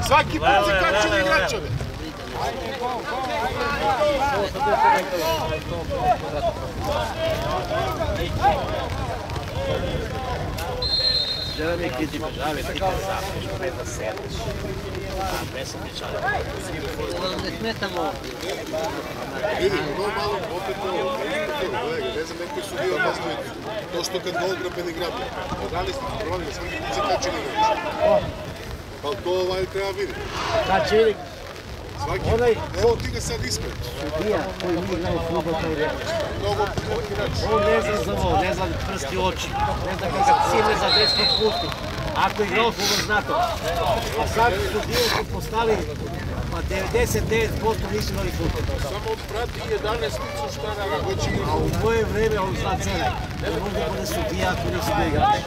Svaki put se kače na igrača, be! Žele mi kiti bežave, ti kad zapneš, pa da sedeš. Ne sam ti čali. Ne smetamo. Vidi, to malo opet ovo, ne znam neki su dio postoji. To što kad gol grabe ne grabe. Odali ste promjene, svaki put se kače na igrača. Pa to ovaj treba vidjeti. Kad će vidi? Svaki, evo ti ga sad ispred. Sudija koji nije znao futbol taj reći. Mnogo igrač. On ne zna za ovo, ne zna prsti u oči, ne zna kada silne za desni pusti. Ako igrao futbol zna to. A sad sudije su postali, pa 99% nisu imali futbol. Samo prati 11-nicu šta radi. A u moje vreme on zna cene. Ne mogu da bude sudija ako nisu da igrači.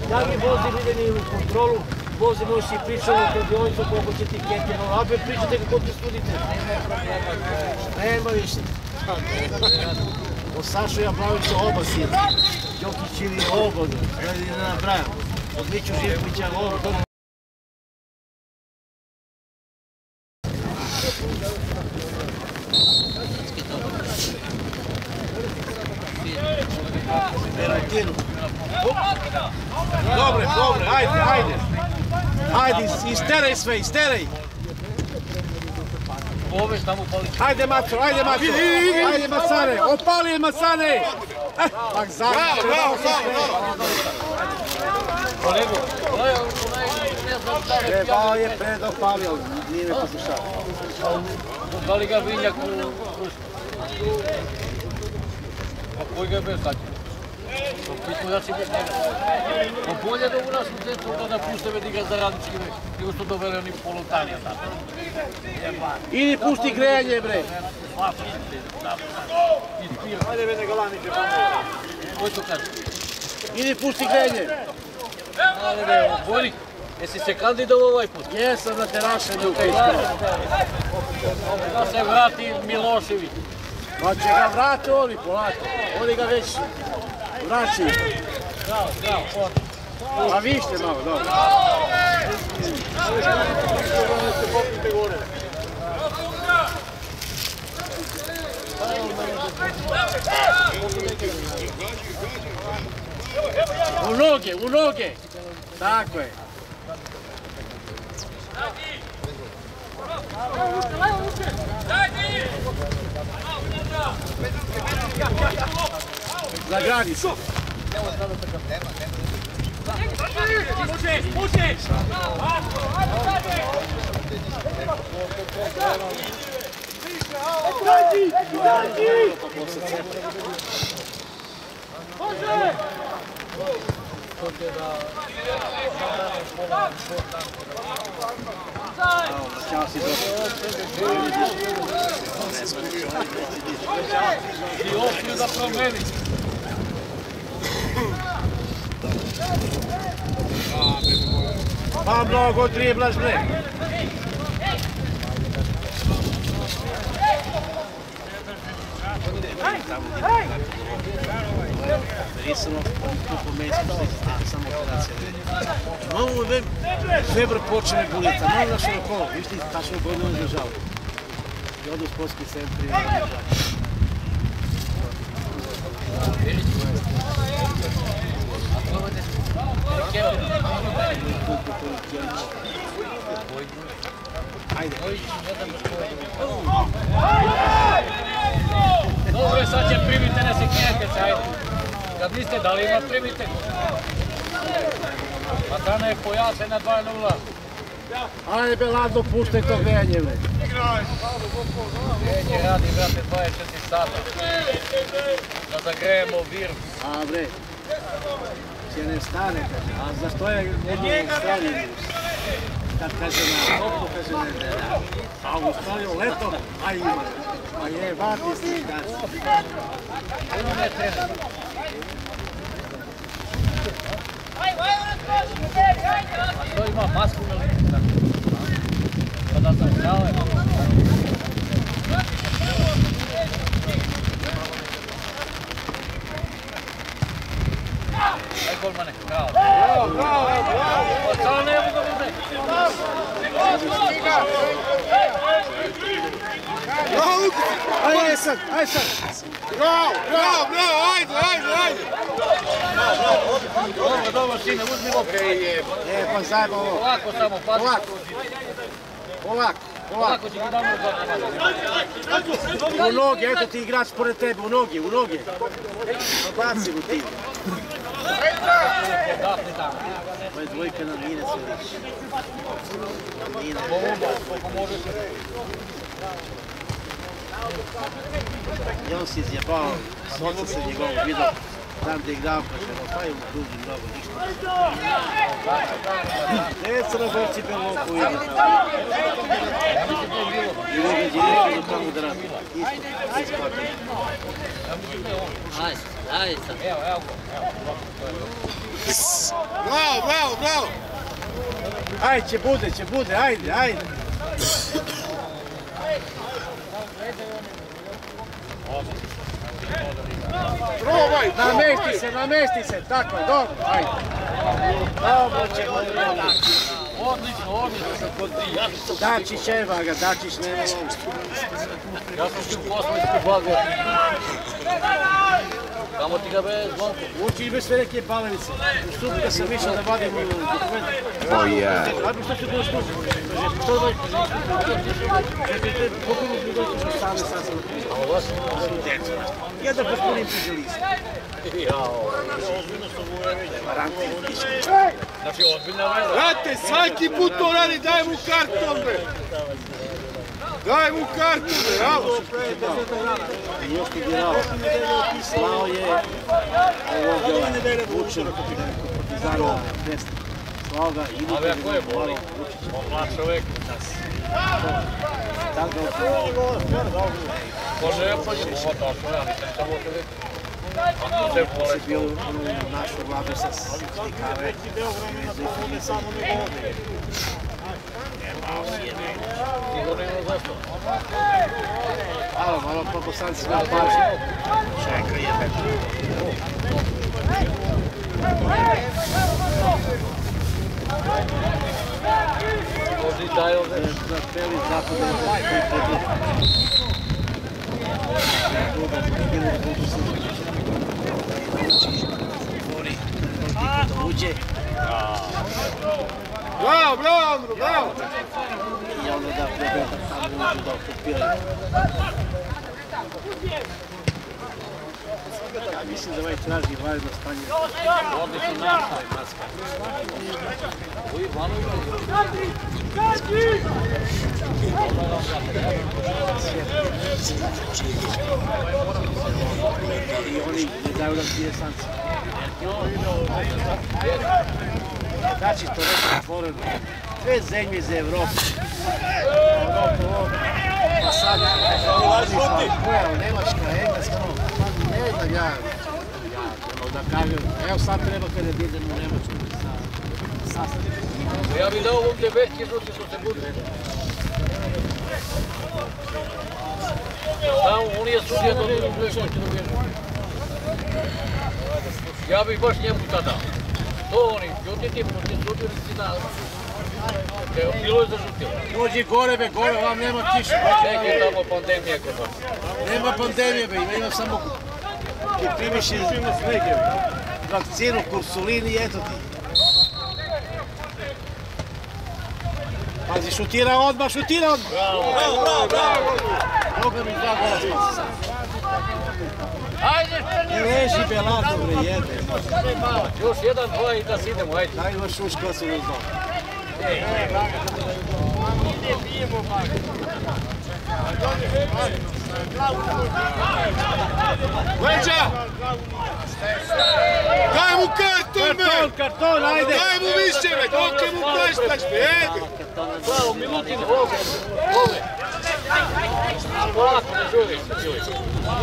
Da li vozi vidjeni u kontrolu, vozi možeš i pričati u kladionicu koliko će ti ketimo, a opet pričate kako ti studite. Nema više. O Sašu Jablaviću oba sila, Đokić ili oba, ne nabrajam. Od Miću Živkovića oba. Dobre, ajde. Ajde, isteraj sve, isteraj. Ove šta mu pali. Ajde Maco. Ajde Macane, opali je Macane. Tak završi. Bravo. Kolego, onaj ne znam šta je Trebao je predopalio, nije me poslušao. Da li ga vinjak u rušku? A koji ga je bez tačina? Pitno da će biti njega. Bolje da u nas u centru da pusteve da igra za Radnički, nego što doveli oni polutanija. Idi pusti grejanje, bre. Ajde me ne galamiće. Ko to kaže? Idi pusti grejanje. Ali bre, Bojnik, jesi se kandidovao ovaj put? Jesam da te rašem do te iskore. Da se vrati Milošević. Pa će ga vrati oni polako. Oni ga već vraćaju. Zdravo. A vište malo, dobro. U noge. Tako je. Zagradi se. Puši! I opiju da promeni. Pa mnogo driblaš, bre. Risano, tu po mjestu, samo operacija. Malo Weber počne bolita, malo našo na kolo, viš ti tačno godinu izdržao. I odu u sportski centri i izdržao. Ajde. Dobro, sad će primite na sekijekec, ajde. Kad niste dali ima primite. Matrana je pojase na 2-0. Ajde be, ladno puštaj to grejanje, bre. Grejanje radi, brate, 24 sata. Da zagrejemo vir. A bre, će ne stane, a zašto je jedno stranje? Kad kaže na topu, kaže ne, a u Australiju leto, a ima. A je, vati slikaci. Ajmo ne trener. A to ima masku na licu, tako. Kada sam znao je. Aj golmane, bravo. Bravo. Pa to ne mogu da bude. Ajde sad. Bravo, ajde. Dobro, sine, uzmi loptu. Pa zajeba ovo. Polako samo, pazi. Polako će ti damo U noge, eto ti igrač pored tebe, u noge. Baci u tim. Ovo je dvojka na mine se viš. I on si izjebao, soca se njegovu vidio, tam gdje je igrao, pa je u drugi mnogo ništa. Ne crnogorci be lopu igra. I uviđi direktno do tamo da radi. Isto. Ajde sad. Evo go. Bravo. Ajde, će bude, ajde. Probaj! Namesti se, tako, dobro, ajde. Dobro ćemo Odlično sam kod ti. Dačić, evo ga, Dačić nema ovo. Ja sam ti u poslovničku bagu. Kamo ti ga be zvonko? Uči bez sve neke balevice. U sutka sam išao da vadim dokument. Ajde, šta ću bilo služi? Što dojte? Koliko mi dojte što sami sasvim? A ovo vas? Jedan pospunim tuđe liste. Znači, ozbiljna veza. Brate, svaki put to radi, daj mu karton, bre! Daj mu kartu, bravo! Još ti dirao. Slao je ovog Vučera Partizanova mesta. Slao ga i A ve, ko je boli? On mlad čovek. Može je prođe povata, što ja nisam samo to rekao. Sve se bole. bio u našu vladu sa slikave. Sigurno ima zašto. Malo po Bosancima paži. Čekaj je. Možda i taj ovdje. Zapeli zapadne koji prebudu. Uđe. Bravo, bravo, Andro, bravo! I ono da prebeta tamo uđu da okupiraju. Ja mislim da ovaj traži važno stanje. Ovdje su nastavi maska. Ovo je Ivanović. I oni ne daju da pije sanci. Znači, to reći otvoreno. Sve zemlje za Evropu. Pa sad, koja, Nemačka, Engleska, ne znam ja, da kažem, evo sad treba kada idem u Nemačku sa sastavim. Ja bih dao ovdje veći žuti što se bude. Tamo, on je sudija do njega što će dobijeti. Ja bih baš njemu tada. To oni, ljutiti protiv sudjenici da... Bilo je zažutilo. Dođi gore be, gore vam nema kiše. Čekaj tamo pandemija kod vas. Nema pandemije be, ima samo... Ti primiš vakcinu, kursulini i eto ti. Pazi, šutira odmah, šutira odmah! Bravo, bravo! Moga mi dva gola spasi sad. Ajde! Ne leži Belardo bre, jebe. Još jedan, dva i da si idemo, ajde. Daj ima šuška se ne znam. Leđa! Daj mu karton, me! Karton, ajde! Daj mu više, me! Koliko mu praštaš, me? Ede! Bravo, Milutin, ovdje, ovdje. Polako, ne žuri, žuri.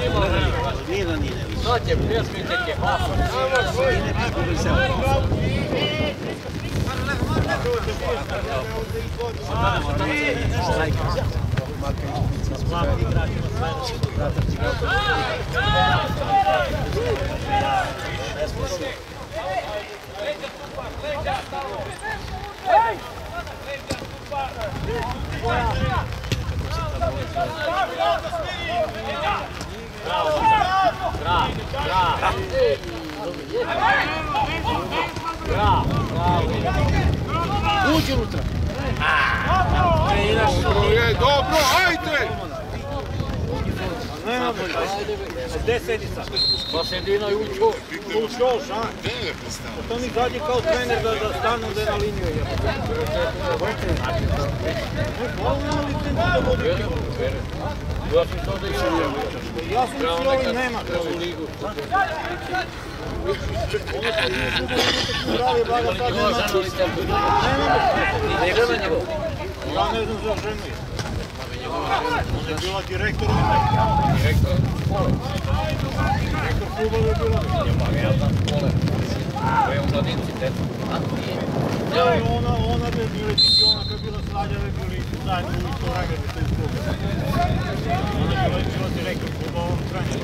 Nima vremena. Nije da nije. Sad će pjesmite ke hapa. Ide mi gubi se. Uđi unutra. Dobro, ajde! Gde sedi sad? Pa sedina i učo. Učoš, a? To mi gađe kao trener da stanu da je na liniju. Ja sam to da igram. Ja sam mislio ovih nema. Pravi blaga sad nema. Ne igra na njegov. Ja ne znam za ženu. Ona je bila direktor. Direktor škole. Direktor kluba je bila. Ja znam škole. To je u mladinci, deca. Ja i ona je bila tipi, ona kad je bila slađa, je bili zajedno u isto Ragaju, to je kluba. Ona je bila direktor kluba, on Kranja.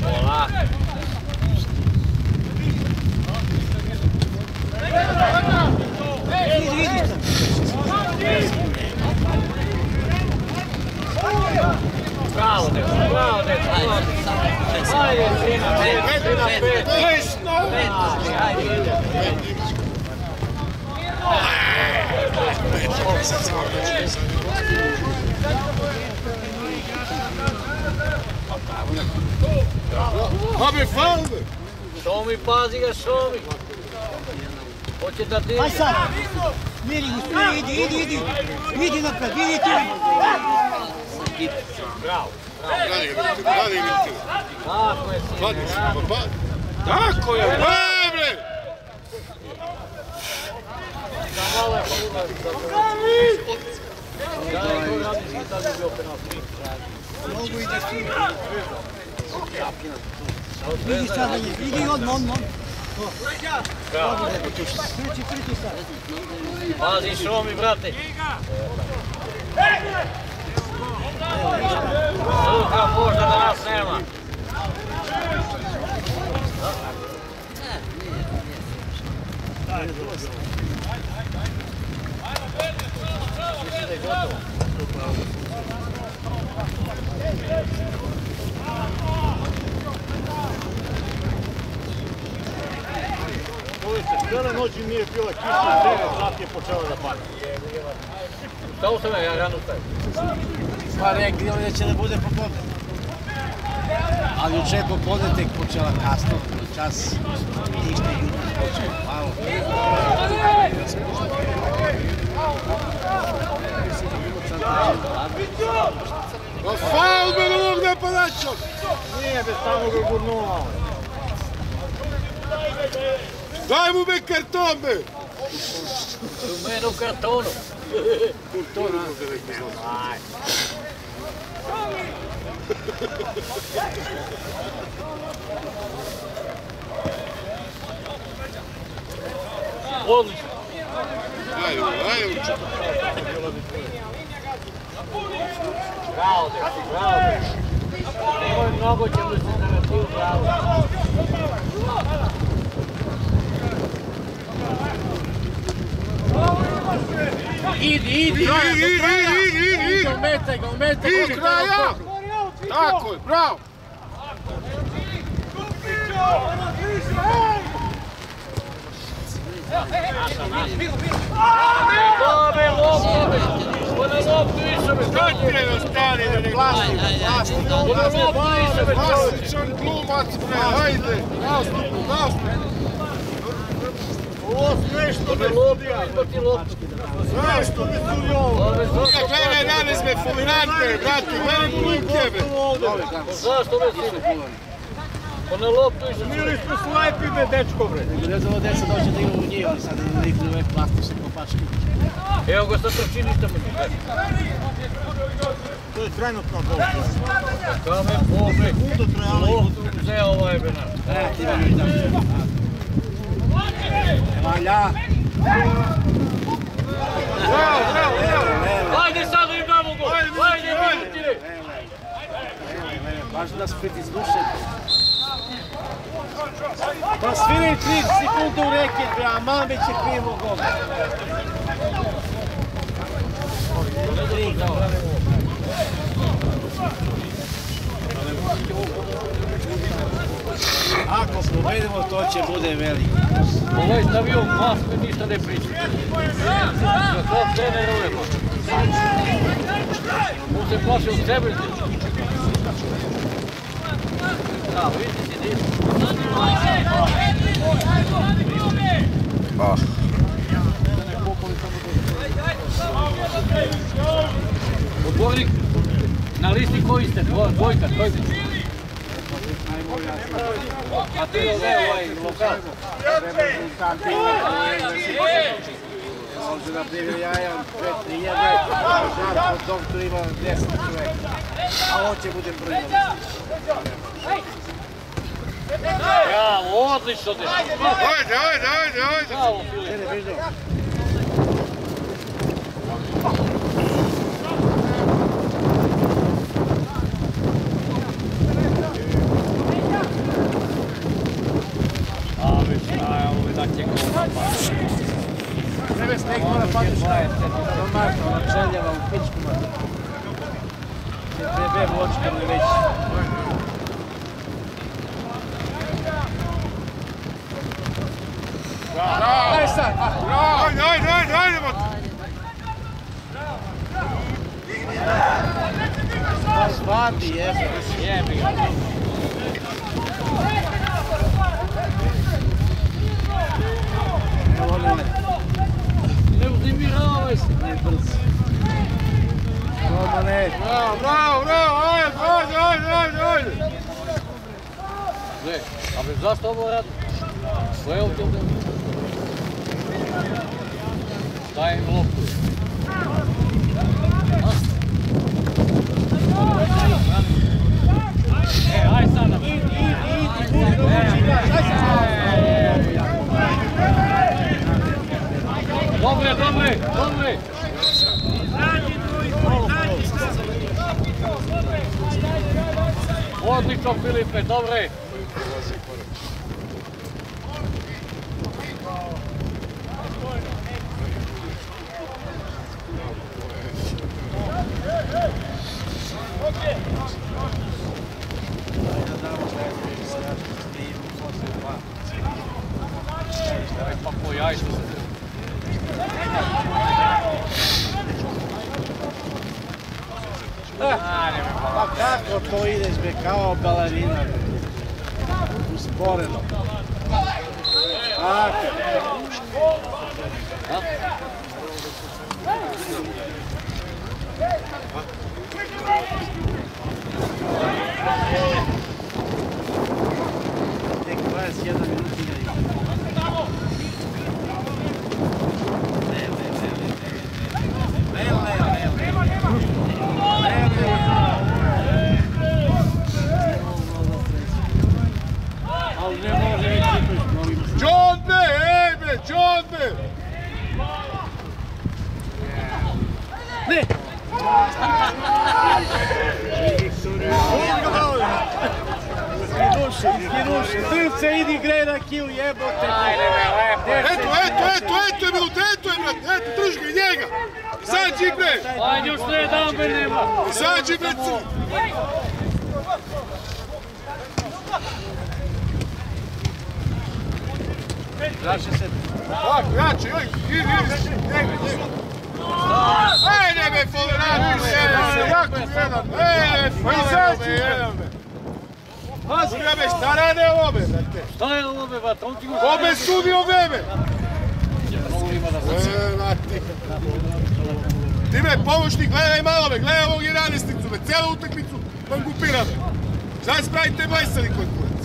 Hola. Bravo, djeco, bravo, djeco. Ajde, 3-5. Habe faul be! Šomi, pazi ga, Šomi. Hoće da ti... Aj sad! Miri, idi! Idi napred, idi ti! Bravo. Radi ga, Tako je, sine. tako je, bre! Da malo je pogledati sad. Da je to radnički tad je bio penal. Mogu i da ti. Vidi sad na njih, vidi odmah. Bravo. Kriči sad. Pazi Šomi, brate. Sluha, možda da nas nema. Cijela noć nije bila kiša, 9 sati je počela da pada. Stao sam ja rano stavim. Pa rekli oni da će da bude popodne. Ali juče je popodne tek počela kasno, čas ništa i jutro počela. Malo. Pa faul be ovog napadača! Nije bez tamo ga gurnuo. Daj mu be karton be! U mene u kartonu. Odlično. Ajde, uče. Bravo, dečko, bravo. Nemoj mnogo ćemo se narativu, bravo. Idi. Ometaj ga. I kraja! Tako je, bravo! Dame, lopove! Ona loptu više me Kaj je ostali da ne glasi? Ona loptu više me čovječe! Klasičan glumac, bre, hajde! Nastup! Ovo sve što me Loptu, izbati loptu. sve što me sudi ovo. Gledaj, danas me fulminante, brate, gledaj glumke, bre! Zašto me sine? Ona loptu više Bili smo slepi be dečko bre. Ne znam od deca dođe da igra u njih, ali sad da ih uvek plastu se kopački. Evo ga sad trči ništa mu ti kaže. To je trenutno bol. Kame Bože, loptu uzeo ovaj benar. Ti vam idam. Valja. Ajde sad da im damo gol! Ajde, Milutine! Važno da se pritisnušete. Pa sviraj 30 sekunde u reket, bre, a Mamić je krivo gol. Ako pobedimo, to će bude veliko. Ovaj stavio masku i ništa ne priča. Za to trener ove masku. On se plaši od sebe. Da, vidite si ništa. Odgovornik, na listi koji ste? Dvojka. A ti je ovaj lokal. Može da primjer ja imam 4.000, žar pod doktor ima 10 čoveka. A ovo će bude prvi. Ja, odlično dešava. Ajde! Bravo, Filip. Ne, viš dobro. Treba stekno da pati šta je, to Marko, ona čeljava u pičku matu. TB vočka mi već. Ajde sad! Ajde! Vadi, jebi. Jebi ga. Ne uznimiravaj se. Ne brzo. Romane. Bravo, ajde. Gle, a bez zašto ovo radi? Što je ovdje? Daj im loptu. Aj sada. Dobre. Odlično Filipe, dobre. Pa koji aj što se... Pa kako to ideš be, kao balerina? Usporeno. Tako. Tek 21 minut igra. John be! Ne! Iskinuši, srce, idi gre na kill, jebote! Eto je bilo, brate, drži ga njega! Izađi bre! Ajde, još ne dam be nema! Izađi bre cu! Vraća se. Vraća, idi, njega. Ajde be, Folerati, jako jedan. Izađi bre! Sudija me, šta rade ove, brate? Šta je ovo be, bat? On ti go... Obe sudi ove me! Mnogo ima da se... Ti me, pomoćnik, gledaj malo me, gledaj ovog 11-nicu me, cijelu utakmicu vam gupira me. Šta spravite majstari kod kurac?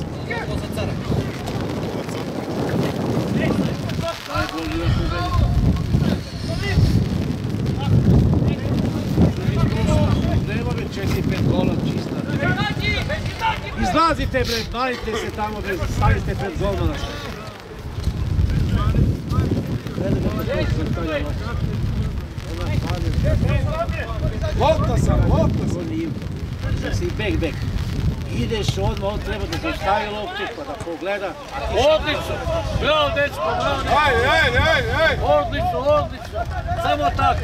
Nema me 4-5 gola čista. Izlazite bre, bavite se tamo bre, stavite pred golmana. Lopta sam. Da si bek. Ideš odmah, on treba da zaustavi loptu pa da pogleda. Odlično! Bravo, dečko, bravo! Ajde! Odlično! Samo tako!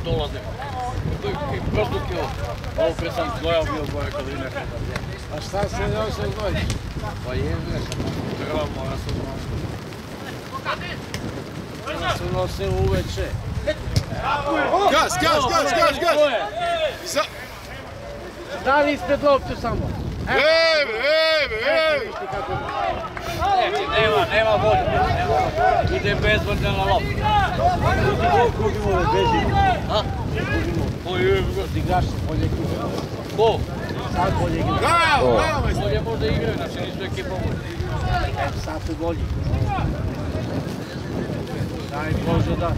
Dolazim. Prosto kilo. Ovo pre sam zlojao bio gore kad ime. A šta se još se zloji? Pa je grešan. Treba mora se Ona se nose uveče. Gas! Stavi ispred loptu samo. Evo! Nema volje. Ide bezvoljno na loptu. Gubimo bez igra. A? Igraš se bolje igra. Ko? Sad bolje igra. Bravo! Bolje možda igraju, naše nisu ekipa bolje. Sad su bolji. Daj Bože da.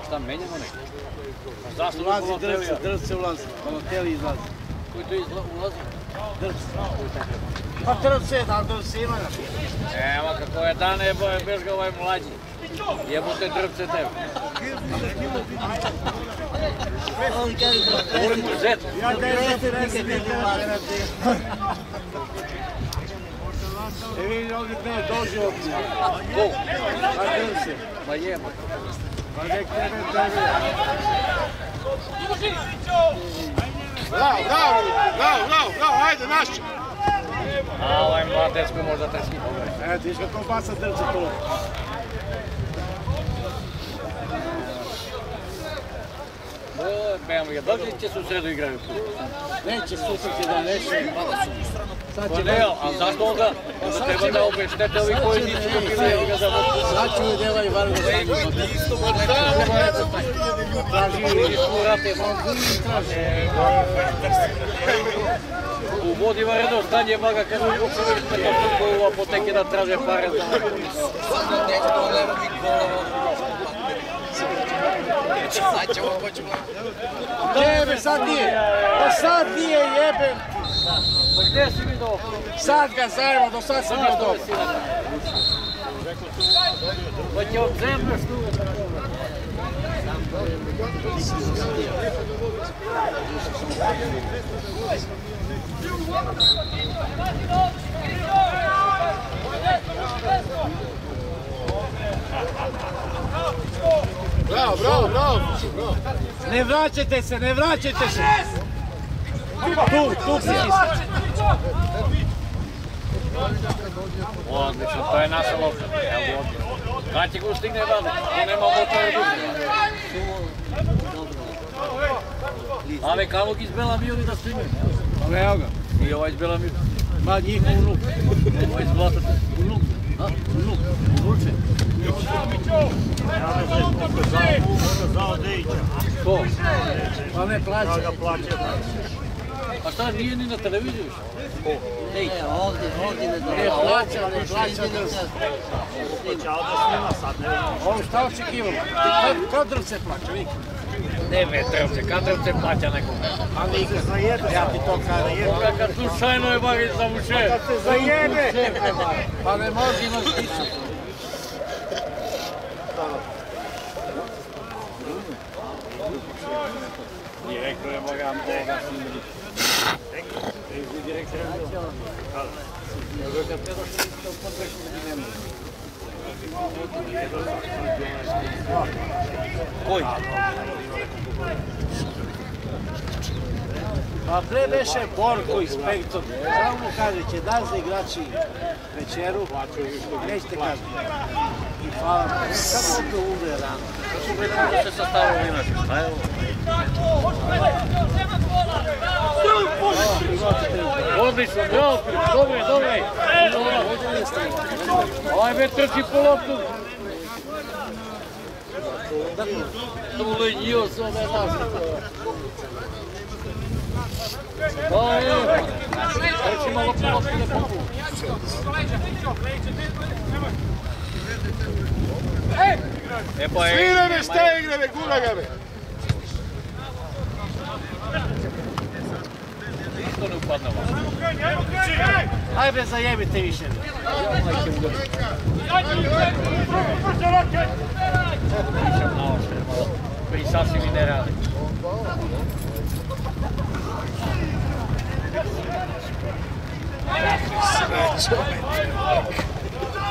Šta, menjamo neko? Zašto Ulazi drce ulazi, Balotelli izlazi. Koji to ulazi? Pa drce, da li drce ima na pitanju? Evo kako je dane, bez ga ovaj mlađi. Jebote drvce tebe. Molim mu zet. Ja da je zet nikad ne ulazi. E vidi ovdje ne dođe ovdje. Ko? Pa drce. Ma jebote. Pa nek tebe tebi. Bravo, ajde, naši! A ovaj mladecko možda treći. Evo ti kako baca drce to. Bejamo ga, da li će se u sredu igraju? Neće susreti da neće. Pa ne, a zašto onda? Onda treba da obeštete ovi koji nisu dobili evo ga za vodku. Sad ću i deva i Varga u vodi varedno stanje vaga kad u apoteke da traže pare za Jebe, sad nije. Pa sad nije jebem. Pa gdje si vidio? Sad ga zajemo, do sad sam bio dobar. Pa će od zemlje štuvati. Bravo. Ne vraćajte se, ne vraćajte se. Tu si isto. Odlično, to je naša lopta. Evo ovdje. Kad će go stigne dalje? To nema motora duže. Ave Kalog iz Bela Mili da stigne. Evo ga. I ovaj iz Bela Mili. Ma njihov unuk. Ovaj iz Zlatata. Unuk. Unuče. Ko? Pa ne plaća. A šta, nije ni na televiziju više? Ej, ovdje ne plaća. Ovo šta očekivamo? Kad drvce plaća, vidi? Ne vetrevce, kad drvce plaća nekom. A nikad. Ja ti to kažem. Kad slučajno je bar za muše. Kad se zajebe. Pa ne može imaš tiču. Direktor je Boga Boga Sindri. Direktor je Boga. Kad te došli isto pod veku ne može. Koji? Pa pre beše Borko inspektor. Samo mu kaže, će da za igrači večeru, nećete kazni. I hvala mu. Kako ovdje uve rano? Što su rekao da se sastavilo inače? A evo. Odlično, bravo, dobre. Ajme, trči po loptu. Ulenjio se ove nas. Pa evo. Trči malo po loptu da popu. Svire me, šta igre me, gura ga me! Isto ne upadne vas. Ajde, zajebite više. Pričam na oštre malo. Koji sasvim i ne rade.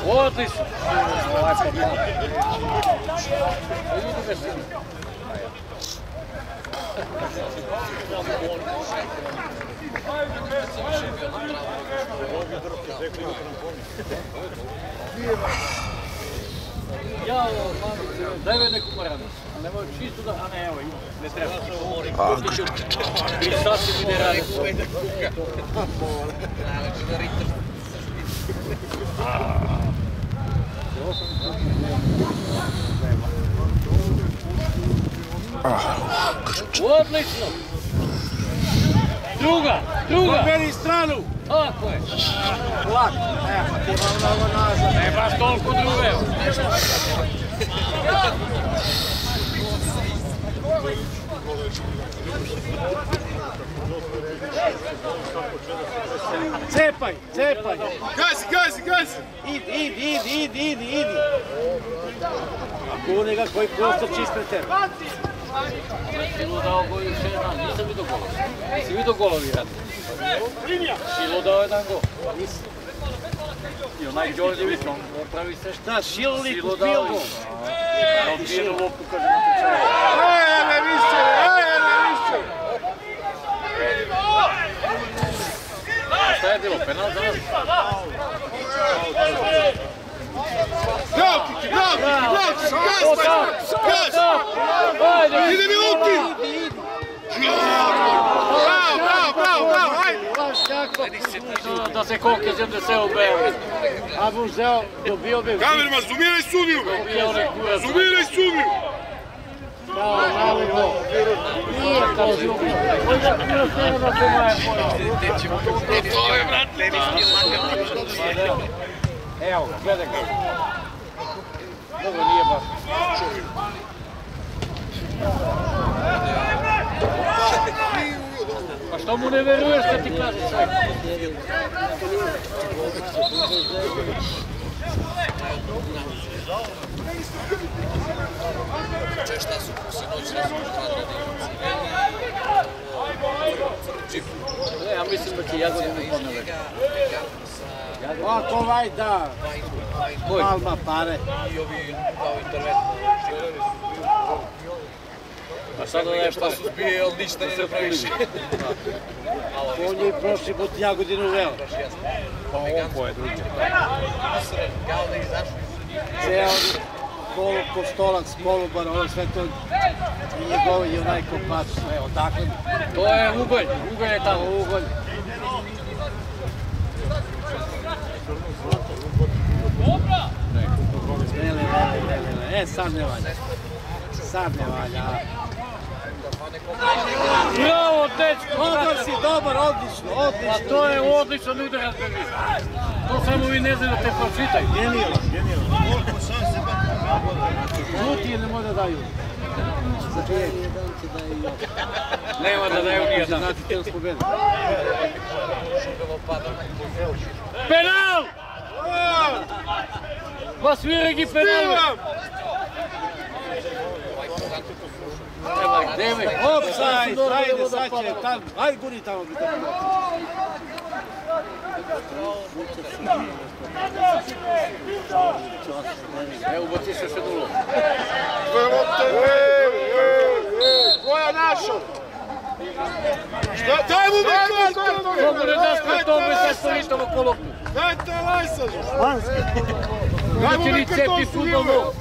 Odlično! Ovaj popad. Vidi ga svi. Ja ovo, daj me neku maranu. A nemoj čisto da... A ne, evo ima, ne treba. I sasvim mi ne radi. Odlično! Druga! Pobedi stranu! Tako je! Lak, evo ti malo ovo nazad. Ne baš toliko druge. Cepaj! Gazi! Idi! Ako onega koji prostor ispred tebe. Silo dao gol još jedan, nisam vidio gola. Nisi vidio golovi rad? Silo dao jedan gol. I onaj Đorđević, on pravi sve šta. Da, Šilnik u filmu. On bije loptu, kaže na tečaju. Ajde više! Šta je bilo, penal za nas? Bravo, Kiki! Ajde! Ide minuti! Bravo! Ajde! Da se koke zemlje sve u Beograd. A bu uzeo, dobio bi... Kamerman, zumiraj sudiju! Dobio onaj kurac. Zumiraj sudiju! Malo go. Nije kao zubio. Onda bilo sve da se moje pojavio. Evo, gledaj ga. Dobro, nije baš. Pa što mu ne veruješ kad ti kaže sve? Ja mislim da će Jagodinu ponavljati. Ako ovaj da, Palma pare. A sad onaj šta su zbije, ali ništa ne napraviš. On je prošli put Jagodinu veo. Pa ovo je drugi. Ceo Kostolac, Kolubar, ono sve to njegovo je onaj kopač. Evo, dakle. To je ugalj, ugalj je tamo, ugalj. Ne, sad ne valja. Bravo, dečko! Dobar si, odlično. Pa to je odličan udarac, bebi. To samo vi ne znaju da te pročitaju. Genijalno. Žuti ili ne može da daju? Nema da daju nijedan. Znači, te nas pobedi. Penal! Vas viregi penal! Offside, ajde, sad će tam, ajde guni tamo bi tamo. Evo, ubaciš još jednu lopu. Koja naša? Daj mu mi Mogu ne daš karton bez sve storištam oko loptu. Dajte lajsa! Da će ni cepi futbolno.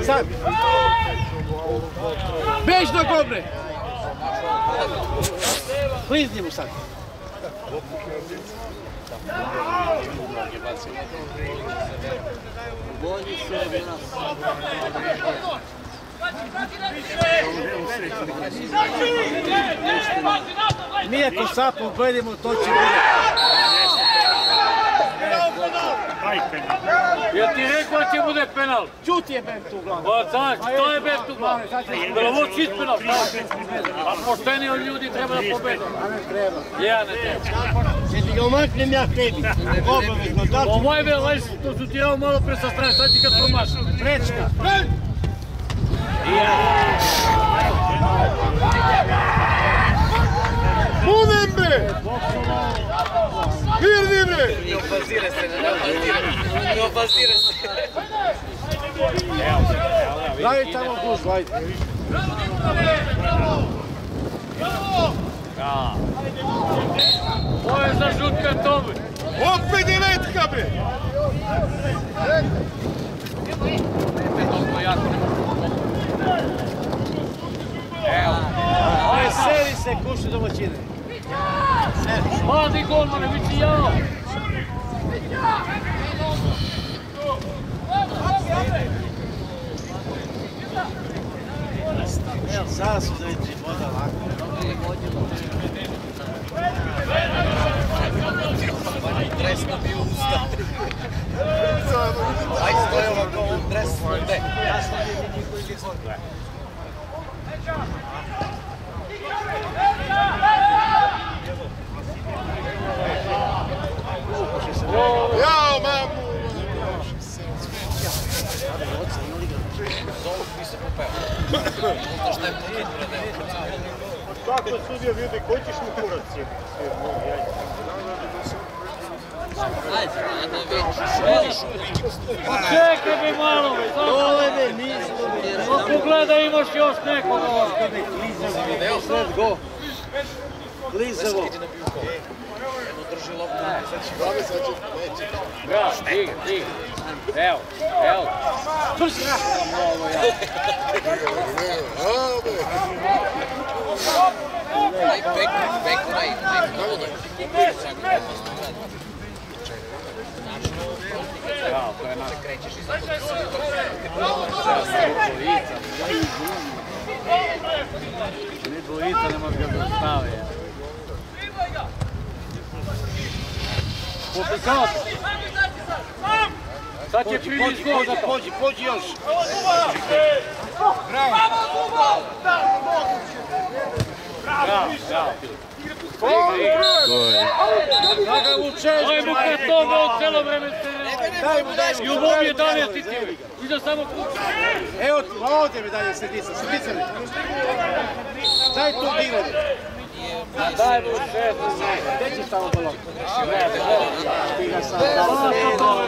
Sad! Bež na gobre! Klizni mu sad! Bolji se od nas. Mi ako sad pobedimo, to će biti. Jel ti rekao da će bude penal? Čuti je Ben tu glavu. Pa znaš, to je Ben tu glavu. Ovo čist penal. A pošteni od ljudi treba da pobedi. A ne treba. Ja ne treba. Će ti ga umaknem ja tebi. Obavezno. Ovo je već, to su ti evo malo pre sa strane, sad ti kad promašam. Prečka. Budem bre! Mirni bre! Ne obazire se, ne obazire se. Daj tamo gužu, ajde. Ovo je za žut karton. Opet devetka bre! Aj, seri se, kuši domaćine. Mladi golmane, vići jao. Sada su da vidite voda lako. Dres na bio usta. Aj, stoje ovako, dres ovde. Jao, mamu! Kako sudija vidi, koji ćeš mu kurac je? Čekaj me malo, me. Dole me, nismo me. Pogledaj, imaš još nekog. Sad go. Klizavo. Ja, stiga. Evo. Aj, bek, Ne dvojica, ne može ga dostavi. Popikao se. Sad će priliš gol za to. Pođi još. Bravo. Kada mu često. Aj mu karton od celo vreme se. Ljubov je 11 titili. Iza samo kuća. Evo ti, ovdje mi dalje sedica mi. Daj tu diganje. Daj mu 6. Gdje ćeš tamo balon? Ti ga sam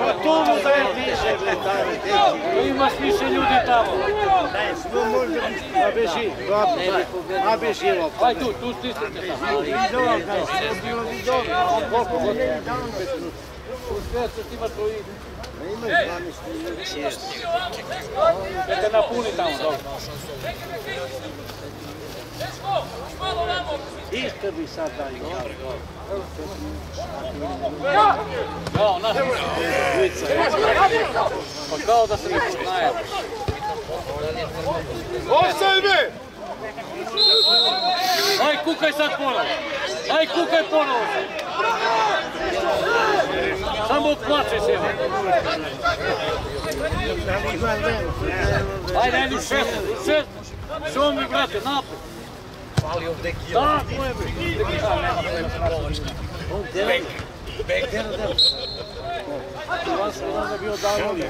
Pa tu mu daje više. Imaš više ljudi tamo. A beži, a beži lopta. Aj tu stisnite tamo. Koliko god? U sve se ima troji. Ne imaju 12 minuta. Neka napuni tamo, dobro. Isto bi sad dali. Kao, naš. Pa kao da se ne poznaje. Offside be! Aj, kukaj sad ponovo. Samo plače se. Ajde, ajde, u 6. Što mi, brate, napred. Fali ovde kilo. Tako je, Bek. Vas je onda bio davno.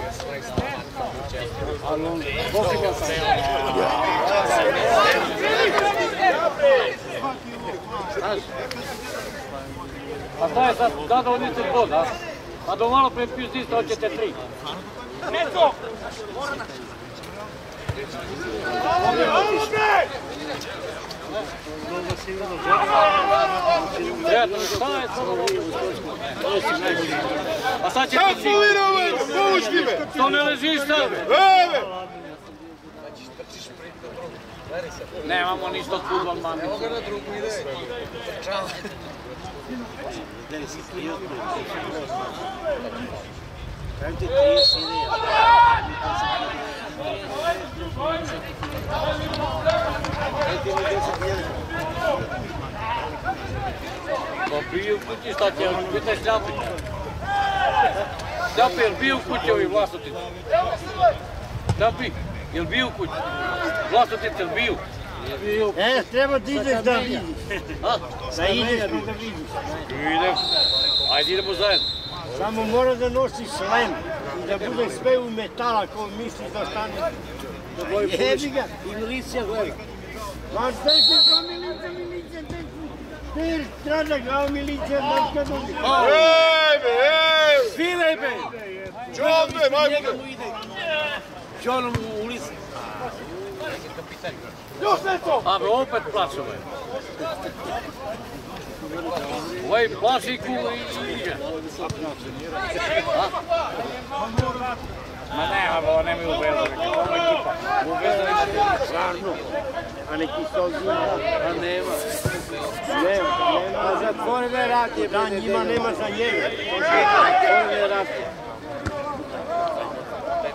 Ali on pofika sam. A šta je sad, kada odnite bod, a? A do malo pre pizdiste, hoćete 3. Neto! Šta je samo a sad će ti si... Povučki me! To ne ležiš sad? Eve! Nemamo ništa od futbol, mami. Evo ga na drugu ide. Trčava. Kajem ti 30 ideja. Pa bio u kući, šta će, pitaj šljapi. Šljapi, jel bio u kući ovi Vlasotici? Šljapi, jel bio u kući? Vlasotici, jel bio? Treba da ideš da vidiš. Da ideš da vidiš. Idem. Ajde idemo zajedno. Samo mora da nosiš šlem i da bude sve u metala ko misliš da stane. Jebi ga. I milicija gori. Ma šta će to milicija, Ti strada glava milicija, mačka dođe. Sviraj be! Čovne, majke! Čonom u ulici. Još nešto! A be opet plaćove. Ovaj plašiku i iđe. Ma ne, ovo nemaju uvezali. Ovo je ekipa. Uvezali su stvarno. A neki solzina, A nema. a zatvorene ratije, da njima nema za njega. Zatvorene ratije.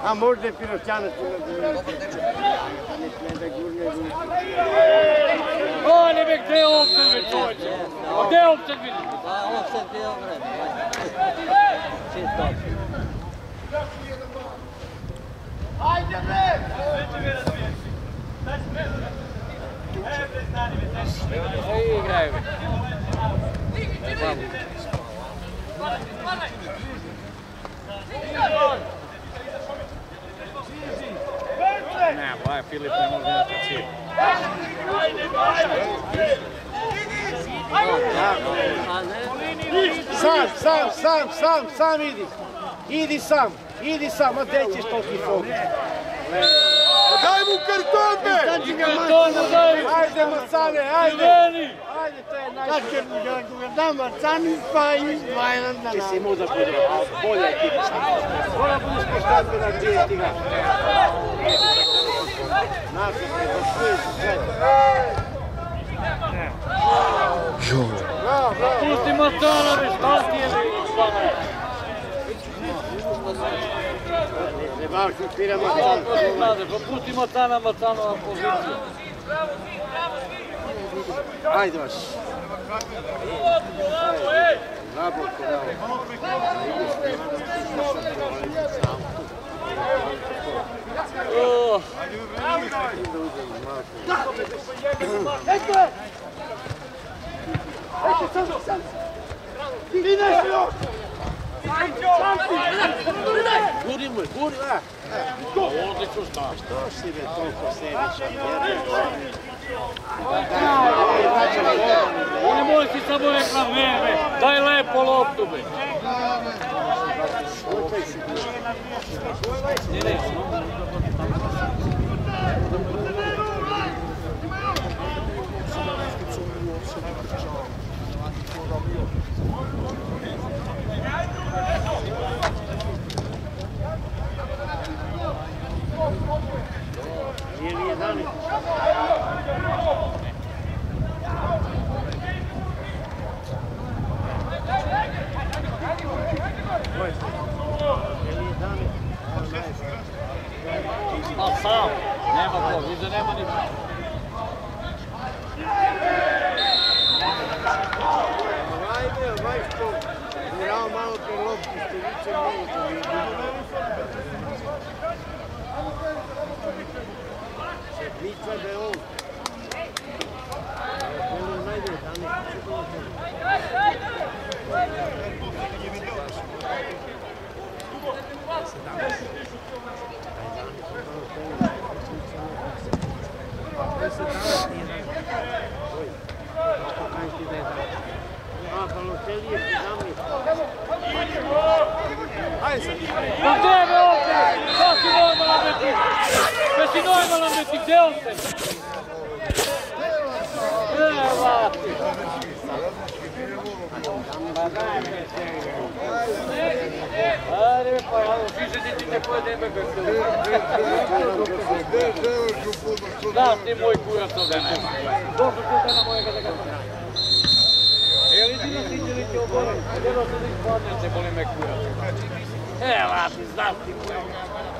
A možda je Piroćanac ima da gurne. O, ne be gde je opet već čovječe? Gde je opet vidi? Offset bio vreme. Čisto. I igraju. Ne, ovaj Filip ne može da cilj. Sam idi. Idi sam, a gdje ćeš toliki fokus? Daj mu karton, be! I kartonu daju! Ajde, Macane, ajde! Ajde, to je najbolje. Da, Marcani pa izdvajan da Ti si muda kudra, a bolja ekipa sam. Mora budiš poštatbe na gdje ti ga. Naši se zašli su sve. Pusti Macanovi, šta ti je stvarno? Ne baš upira Macanovi. Pusti Macanova poziciju. Ajde vaš. Bravo, bravo. Guri mu, guri, Odlično šta. Što si me toliko sebičan, Nemoj si samo reklamere, daj lepo loptu be. Pa sam, nema ko, vidio nema ni... Ovaj što gurao malo pre loptu, što viće mnogo to vidi. Se priča da je on. Ono najde, da ne će doći. Ma gdje je ovdje? Šta si normalan biti? Šta si normalan biti? Gdje on se? Evo ti. Ma daj me se. Ajde pa, više ti ne pojede me bez toga. Znaš ti moj kurac ovdje nema. Došlo ću da na mojega da ga znam. Jel idino ti će li ti obore? Jedno se da ispadne, se boli me kurac. Evo ti, znaš ti mojega.